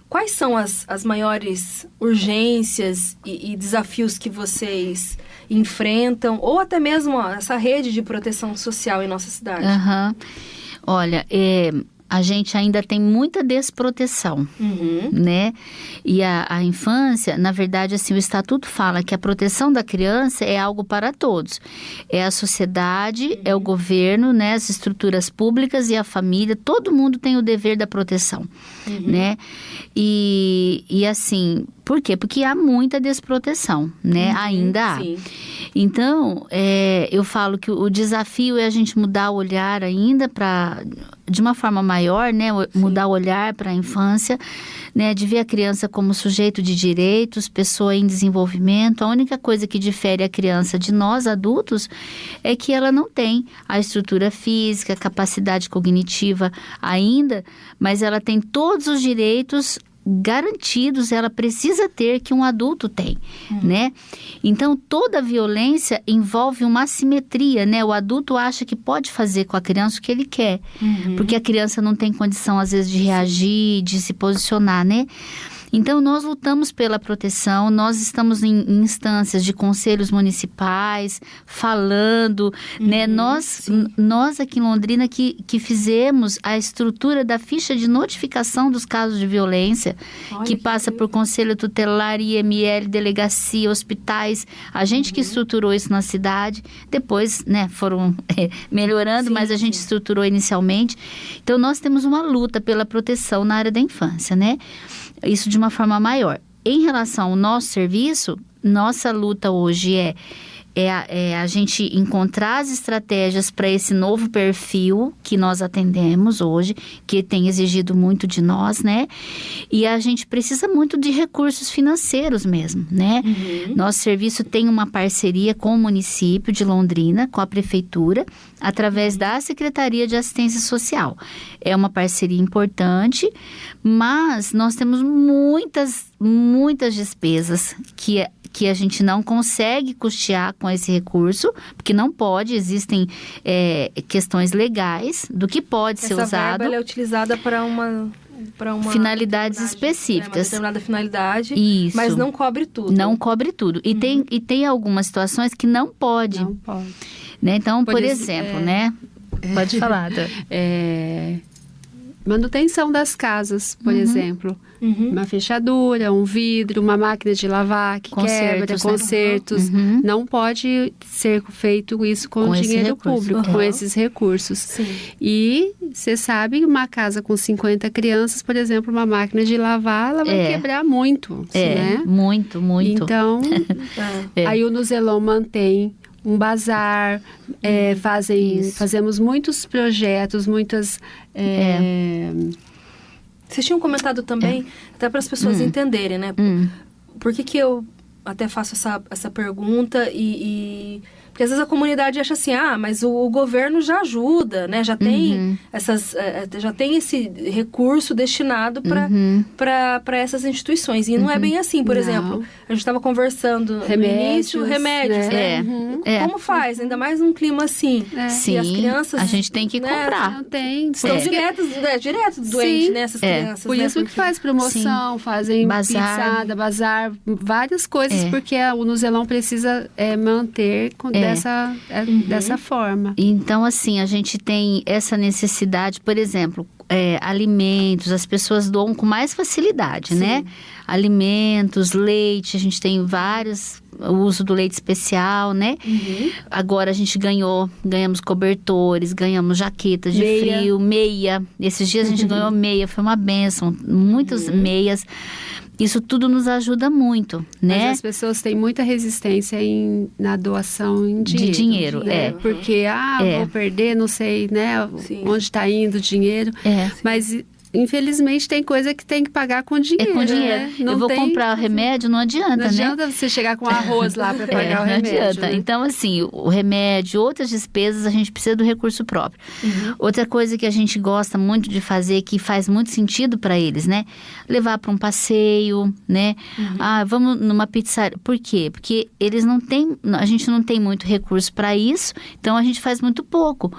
quais são as maiores urgências e desafios que vocês enfrentam, ou até mesmo essa rede de proteção social em nossa cidade? Olha, a gente ainda tem muita desproteção, né? E a infância, na verdade, assim, o Estatuto fala que a proteção da criança é algo para todos. É a sociedade, é o governo, né? As estruturas públicas e a família, todo mundo tem o dever da proteção, né? E assim, por quê? Porque há muita desproteção, né? Ainda há. Sim. Então, eu falo que o desafio é a gente mudar o olhar ainda de uma forma maior, né? Mudar o olhar para a infância, né? De ver a criança como sujeito de direitos, pessoa em desenvolvimento. A única coisa que difere a criança de nós, adultos, é que ela não tem a estrutura física, a capacidade cognitiva ainda, mas ela tem todos os direitos garantidos, ela precisa ter, que um adulto tem, né? Então, toda violência envolve uma assimetria, né? O adulto acha que pode fazer com a criança o que ele quer, porque a criança não tem condição, às vezes, de reagir, de se posicionar, né? Então, nós lutamos pela proteção, nós estamos em instâncias de conselhos municipais, falando, né? Nós aqui em Londrina que fizemos a estrutura da ficha de notificação dos casos de violência, que passa por conselho tutelar, IML, delegacia, hospitais, a gente que estruturou isso na cidade, depois, né, foram melhorando, mas a gente estruturou inicialmente. Então, nós temos uma luta pela proteção na área da infância, né? Isso de uma forma maior. Em relação ao nosso serviço, nossa luta hoje é a gente encontrar as estratégias para esse novo perfil que nós atendemos hoje, que tem exigido muito de nós, né? E a gente precisa muito de recursos financeiros mesmo, né? Nosso serviço tem uma parceria com o município de Londrina, com a prefeitura, através da Secretaria de Assistência Social. É uma parceria importante, mas nós temos muitas despesas que a gente não consegue custear com esse recurso, porque não pode, existem questões legais do que pode ser usado. Essa verba ela é utilizada para uma finalidades específicas. Uma determinada finalidade, Isso. mas não cobre tudo. Não cobre tudo. E tem algumas situações que não pode. Não pode. Né? Então, por exemplo, né? Pode falar. Manutenção das casas, por exemplo. Uma fechadura, um vidro, uma máquina de lavar que quebra, consertos. Não pode ser feito isso com dinheiro público, com esses recursos. Sim. E você sabe, uma casa com 50 crianças, por exemplo, uma máquina de lavar, ela vai quebrar muito, né? Muito. Então, aí o Nuzelon mantém um bazar, fazemos muitos projetos, muitas... Vocês tinham comentado também, até para as pessoas entenderem, né? Por que eu até faço essa pergunta porque às vezes a comunidade acha assim, mas o governo já ajuda, né? Já tem já tem esse recurso destinado para essas instituições. E não é bem assim, por exemplo, a gente estava conversando no início, remédios, né? Como faz? Ainda mais num clima assim. Sim, e as crianças, a gente tem que comprar. Não tem. Estão direto doentes, né? Essas crianças. Por isso que faz promoção, fazem pizzada, bazar, várias coisas, porque o Nuzelon precisa manter dessa forma. Então, assim, a gente tem essa necessidade, por exemplo, alimentos, as pessoas doam com mais facilidade, né? Alimentos, leite, a gente tem o uso do leite especial, né? Agora a gente ganhamos cobertores, ganhamos jaquetas de frio, meia. Esses dias a gente ganhou meia, foi uma bênção, muitas meias. Isso tudo nos ajuda muito, né? Mas as pessoas têm muita resistência na doação em dinheiro. De dinheiro, Porque, vou perder, não sei, né? Onde está indo o dinheiro. Mas... Infelizmente, tem coisa que tem que pagar com dinheiro. Com dinheiro. Né? Eu vou comprar remédio, não adianta, né? Não adianta você chegar com arroz lá para pagar o remédio. Não adianta. Né? Então, assim, o remédio, outras despesas, a gente precisa do recurso próprio. Outra coisa que a gente gosta muito de fazer, que faz muito sentido para eles, né? Levar para um passeio, né? Vamos numa pizzaria. Por quê? Porque eles a gente não tem muito recurso para isso, então a gente faz muito pouco.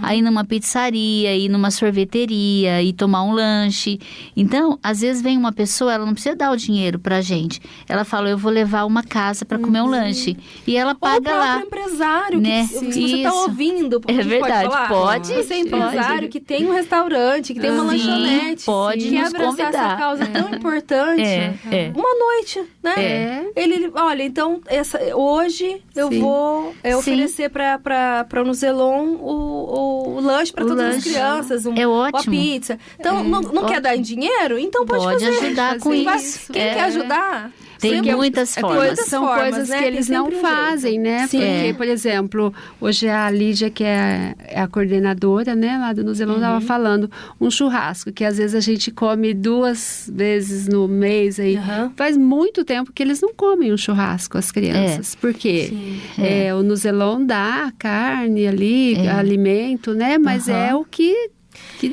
Aí numa pizzaria, ir numa sorveteria, e tomar um lanche. Então, às vezes vem uma pessoa, ela não precisa dar o dinheiro pra gente. Ela fala, eu vou levar uma casa para comer um lanche. E ela paga lá. Ou o próprio empresário, né? se você está ouvindo, é verdade, pode falar? Pode. Você é empresário que tem um restaurante, que tem uma lanchonete. Pode nos convidar. Essa causa tão importante. Uma noite, né? Ele, olha, então, hoje eu vou oferecer para o Nuzelon o lanche para todas as crianças, ótimo. Uma pizza. Então, não quer dar em dinheiro? Então pode fazer. Ajudar com isso. Quem quer ajudar? Tem muitas formas. São coisas que eles não fazem, né? Porque, por exemplo, hoje a Lídia, que é a coordenadora, né, lá do Nuzelon, estava falando um churrasco, que às vezes a gente come 2 vezes no mês aí. Faz muito tempo que eles não comem um churrasco, as crianças. Porque o Nuzelon dá carne ali, alimento, né? Mas é o que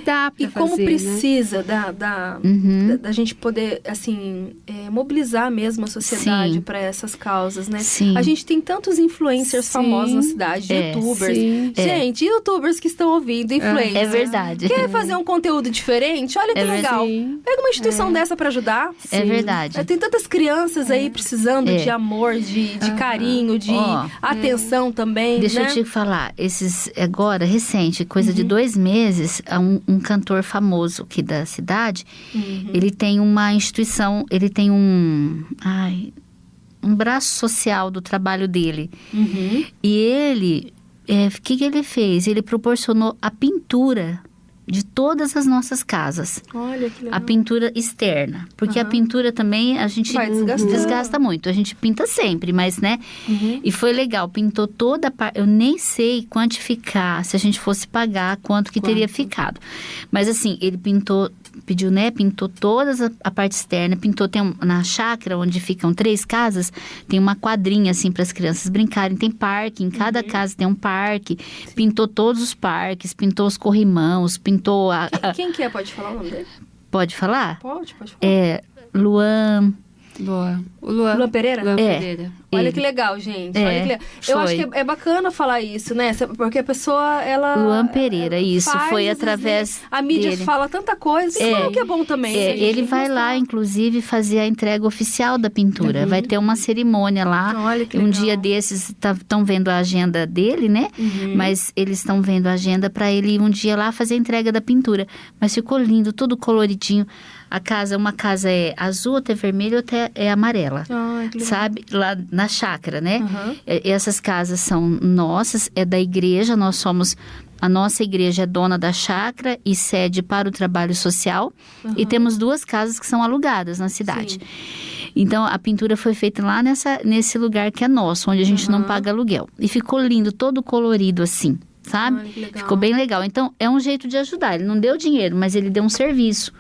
dá pra fazer, como precisa, né? da gente poder, assim, mobilizar mesmo a sociedade para essas causas, né? A gente tem tantos influencers famosos na cidade, youtubers. Gente, youtubers que estão ouvindo, influencers. É verdade. Quer fazer um conteúdo diferente? Olha que legal. Pega uma instituição dessa para ajudar. É verdade. Tem tantas crianças aí precisando de amor, de carinho, de atenção também, Deixa né? eu te falar, agora, recente, coisa de 2 meses, um cantor famoso aqui da cidade, ele tem uma instituição, ele tem um braço social do trabalho dele. E ele, o que ele fez? Ele proporcionou a pintura de todas as nossas casas. Olha que legal. A pintura externa. Porque a pintura também a gente desgasta muito. A gente pinta sempre, mas, né? E foi legal. Pintou toda a parte. Eu nem sei quantificar, se a gente fosse pagar, quanto que teria ficado. Mas, assim, ele pintou, pediu, né? Pintou toda a parte externa. Pintou, na chácara, onde ficam 3 casas, tem uma quadrinha, assim, para as crianças brincarem. Tem parque, em cada casa tem um parque. Pintou todos os parques, pintou os corrimãos, pintou Quem que é? Pode falar o nome dele? Pode falar? Pode falar. Luan Pereira? Luan Pereira. Olha que legal, gente. Olha que legal. Eu acho que é bacana falar isso, né? Porque a pessoa, ela... Luan Pereira, isso. Foi às através vezes, a mídia dele. Fala tanta coisa, que é bom também. Ele vai lá, inclusive, fazer a entrega oficial da pintura. Vai ter uma cerimônia lá. Olha que legal. Um dia desses, estão vendo a agenda dele, né? Mas eles estão vendo a agenda para ele ir um dia lá fazer a entrega da pintura. Mas ficou lindo, tudo coloridinho. Uma casa é azul, outra é vermelha, outra é amarela. Sabe? Lá na chácara, né? Essas casas são nossas, é da igreja, a nossa igreja é dona da chácara e sede para o trabalho social. E temos 2 casas que são alugadas na cidade. Então, a pintura foi feita lá nesse lugar que é nosso, onde a gente não paga aluguel. E ficou lindo, todo colorido assim. Sabe? Ficou bem legal. Então, é um jeito de ajudar. Ele não deu dinheiro, mas ele deu um serviço.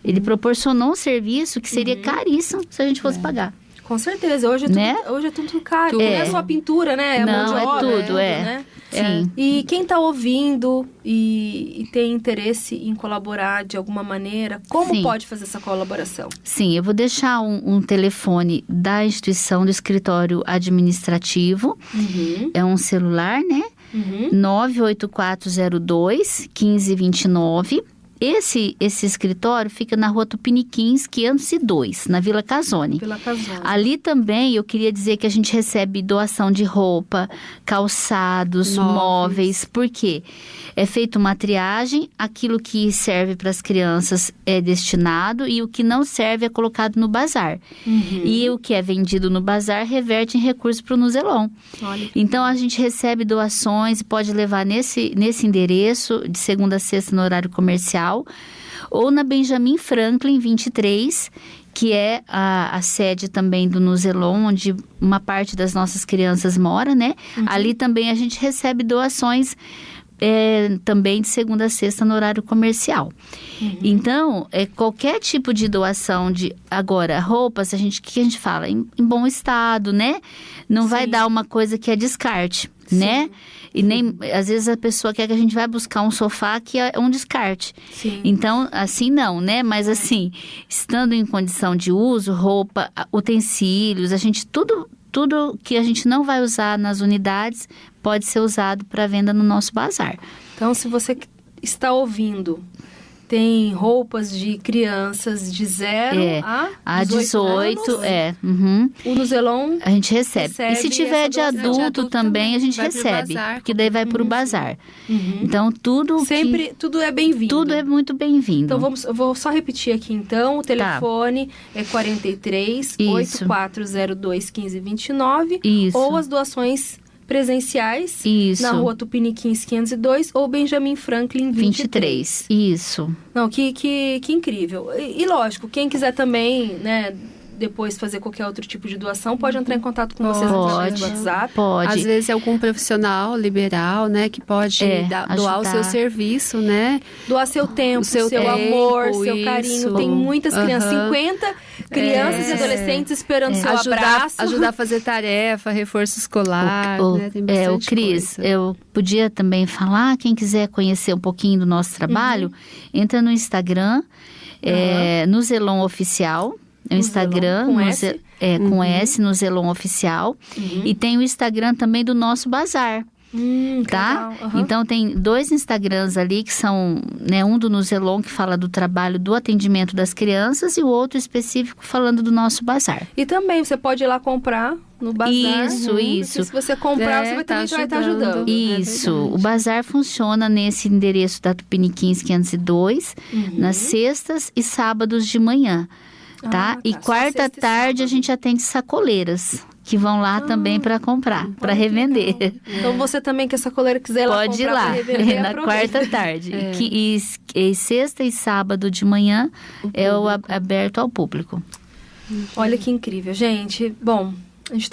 Ele proporcionou um serviço que seria caríssimo se a gente fosse pagar. Com certeza. Hoje é tudo caro. Não é só a pintura, né? Não, é tudo, né? Sim. E quem está ouvindo e tem interesse em colaborar de alguma maneira, como pode fazer essa colaboração? Sim, eu vou deixar um telefone da instituição do escritório administrativo. É um celular, né? 98402-1529. Esse escritório fica na Rua Tupiniquins, 502, na Vila Casone. Ali também eu queria dizer que a gente recebe doação de roupa, calçados, móveis. Por quê? É feita uma triagem, aquilo que serve para as crianças é destinado e o que não serve é colocado no bazar. E o que é vendido no bazar reverte em recurso para o Nuzelon. Então a gente recebe doações e pode levar nesse endereço de segunda a sexta no horário comercial, ou na Benjamin Franklin 23, que é a sede também do Nuzelon, onde uma parte das nossas crianças mora, né? Ali também a gente recebe doações também de segunda a sexta no horário comercial. Então, qualquer tipo de doação agora, roupas, que a gente fala? Em bom estado, né? Não vai dar uma coisa que é descarte, né? E nem, às vezes a pessoa quer que a gente vai buscar um sofá que é um descarte. Então, assim não, né? Mas assim, estando em condição de uso, roupa, utensílios, tudo que a gente não vai usar nas unidades pode ser usado para venda no nosso bazar. Então, se você está ouvindo tem roupas de crianças de 0 a 18 anos. O Nuzelon a gente recebe. E se tiver de adulto também, a gente recebe. Porque daí vai para o bazar. Então, tudo é bem-vindo. Tudo é muito bem-vindo. Então, vou só repetir aqui, então. O telefone é 43 8402 1529. Isso. Ou as doações presenciais. Isso. Na rua Tupiniquins 502 ou Benjamin Franklin 23. Isso. Não, que incrível. E lógico, quem quiser também, né, depois fazer qualquer outro tipo de doação, pode entrar em contato com vocês através do WhatsApp. Pode. Às vezes é algum profissional liberal, né, que pode doar o seu serviço, né? Doar seu tempo, seu amor, seu carinho. Tem muitas crianças, 50 crianças e adolescentes esperando seu abraço. Ajudar a fazer tarefa, reforço escolar, né? Tem bastante Cris, coisa. eu podia também falar, quem quiser conhecer um pouquinho do nosso trabalho, entra no Instagram, Nuzelon Oficial. É o Instagram, com S? Com S, Nuzelon Oficial. E tem o Instagram também do nosso bazar. Tá? Então tem 2 Instagrams ali que são, né, um do Nuzelon que fala do trabalho do atendimento das crianças e o outro específico falando do nosso bazar. E também você pode ir lá comprar no bazar. Isso. Se você comprar, você vai estar ajudando. Isso. O bazar funciona nesse endereço da Tupiniquins 502, nas sextas e sábados de manhã. Tá? E quarta tarde a gente atende sacoleiras, que vão lá também para comprar, para revender. Então você também, que a sacoleira quiser lá pode ir lá, revender, na quarta tarde. E sexta e sábado de manhã é o aberto ao público. Olha que incrível, gente. Bom, a gente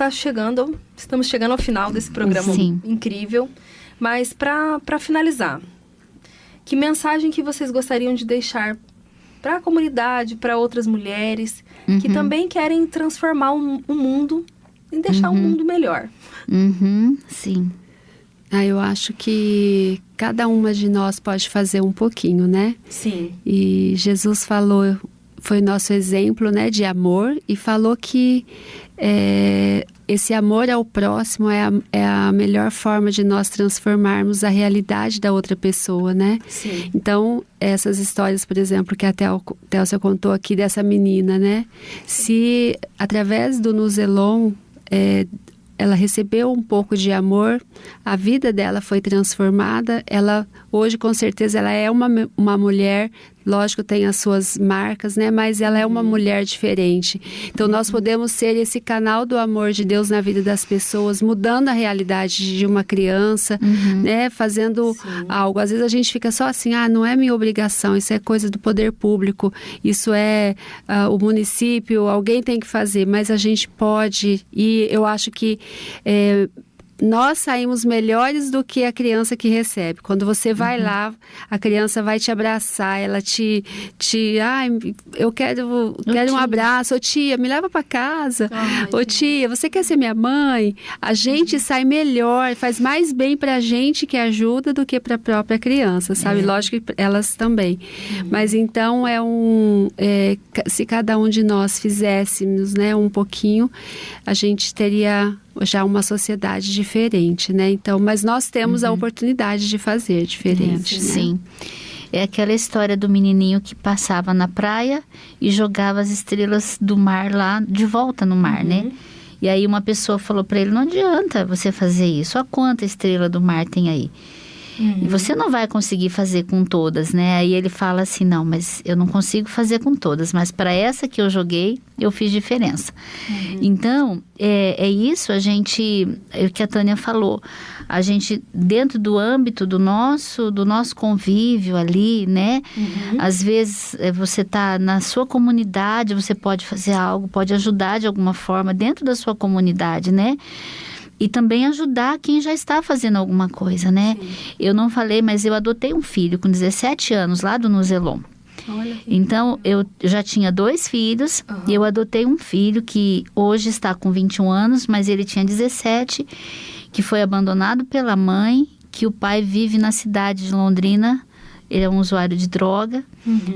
estamos chegando ao final desse programa incrível. Mas para finalizar, que mensagem que vocês gostariam de deixar para a comunidade, para outras mulheres que também querem transformar o mundo e deixar o mundo melhor? Sim. Eu acho que cada uma de nós pode fazer um pouquinho, né? Sim. E Jesus falou, foi nosso exemplo, né, de amor, e falou que esse amor ao próximo é a melhor forma de nós transformarmos a realidade da outra pessoa, né? Sim. Então, essas histórias, por exemplo, que a Télcia contou aqui dessa menina, né? Se através do Nuzelon ela recebeu um pouco de amor, a vida dela foi transformada, hoje com certeza ela é uma mulher, lógico tem as suas marcas, né? Mas ela é uma mulher diferente. Então nós podemos ser esse canal do amor de Deus na vida das pessoas, mudando a realidade de uma criança, né? Fazendo algo. Às vezes a gente fica só assim, não é minha obrigação, isso é coisa do poder público, isso é o município, alguém tem que fazer, mas a gente pode, e eu acho que nós saímos melhores do que a criança que recebe. Quando você vai lá, a criança vai te abraçar, ela eu quero um abraço. Ô tia, me leva para casa. Ô tia, você quer ser minha mãe? A gente sai melhor, faz mais bem pra gente que ajuda do que pra própria criança, sabe? Lógico que elas também. Mas então se cada um de nós fizéssemos, né, um pouquinho, a gente teria já uma sociedade diferente, né? Então, mas nós temos a oportunidade de fazer diferente, né? Sim. É aquela história do menininho que passava na praia e jogava as estrelas do mar lá de volta no mar, né? E aí uma pessoa falou para ele, não adianta você fazer isso. Olha quanta estrela do mar tem aí. E você não vai conseguir fazer com todas, né? Aí ele fala assim, não, mas eu não consigo fazer com todas, mas para essa que eu joguei, eu fiz diferença. Então, é isso, o que a Tânia falou, a gente, dentro do âmbito do nosso convívio ali, né? Às vezes, você tá na sua comunidade, você pode fazer algo, pode ajudar de alguma forma dentro da sua comunidade, né? E também ajudar quem já está fazendo alguma coisa, né? Sim. Eu não falei, mas eu adotei um filho com 17 anos lá do Nuzelon. Então, eu já tinha 2 filhos e eu adotei um filho que hoje está com 21 anos, mas ele tinha 17, que foi abandonado pela mãe, que o pai vive na cidade de Londrina. Ele é um usuário de droga.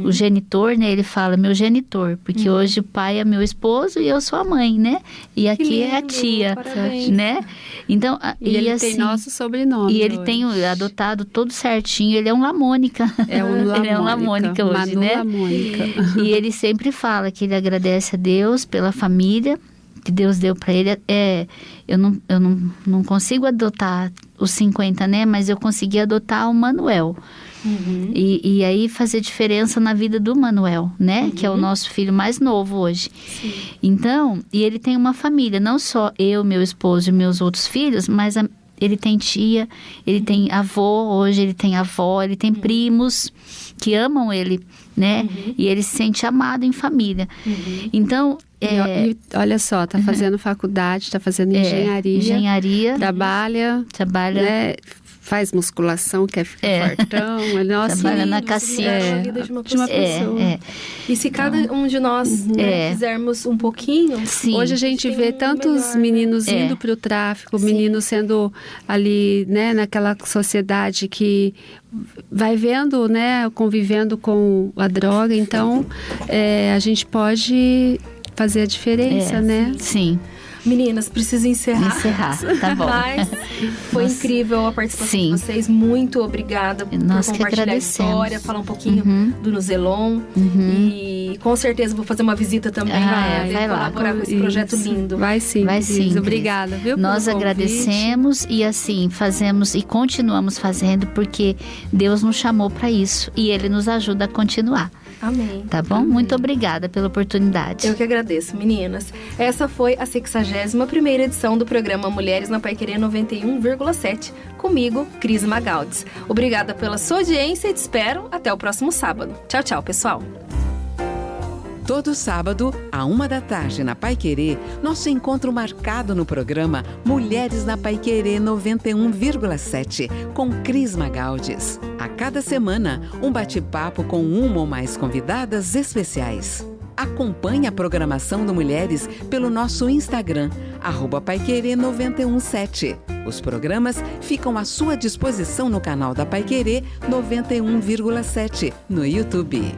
O genitor, né? Ele fala, meu genitor. Porque hoje o pai é meu esposo e eu sou a mãe, né? E aqui é a tia, parabéns. né? Então, E ele assim, tem nosso sobrenome. E ele hoje. tem adotado todo certinho. Ele é um Lamônica. É um Lamônica. Ele é um Lamônica hoje, Manu né? Lamônica. E ele sempre fala que ele agradece a Deus pela família que Deus deu para ele. Eu não consigo adotar os 50, né? Mas eu consegui adotar o Manuel. E aí fazer diferença na vida do Manuel, né? Que é o nosso filho mais novo hoje. Sim. Então, e ele tem uma família, não só eu, meu esposo e meus outros filhos, mas ele tem tia, ele tem avô, hoje ele tem avó, ele tem primos que amam ele, né? E ele se sente amado em família. Então, E olha só, tá fazendo faculdade, tá fazendo engenharia. Trabalha, né? Faz musculação, quer ficar fortão. Nossa, trabalha na cacinha. A vida de uma pessoa. E se cada um de nós fizermos um pouquinho... Sim. Hoje a gente vê tantos meninos indo para o tráfico, meninos sendo ali, né, naquela sociedade que vai vendo, né, convivendo com a droga. Então, a gente pode fazer a diferença, né? Sim. Meninas, preciso encerrar. Tá bom. Mas foi incrível a participação de vocês. Muito obrigada por compartilhar a história, falar um pouquinho do Nuzelon. E com certeza vou fazer uma visita também vai lá. colaborar com esse projeto lindo. Vai sim. Cris. Obrigada, viu? Nós agradecemos e assim fazemos e continuamos fazendo porque Deus nos chamou para isso e Ele nos ajuda a continuar. Amém. Tá bom? Amém. Muito obrigada pela oportunidade. Eu que agradeço, meninas. Essa foi a 61ª edição do programa Mulheres na Paiquerê 91,7. Comigo, Cris Magaldes. Obrigada pela sua audiência e te espero até o próximo sábado. Tchau, tchau, pessoal. Todo sábado, à 13h, na Paiquerê, nosso encontro marcado no programa Mulheres na Paiquerê 91,7, com Cris Magaldes. A cada semana, um bate-papo com uma ou mais convidadas especiais. Acompanhe a programação do Mulheres pelo nosso Instagram, @paiquerê917. Os programas ficam à sua disposição no canal da Paiquerê 91,7, no YouTube.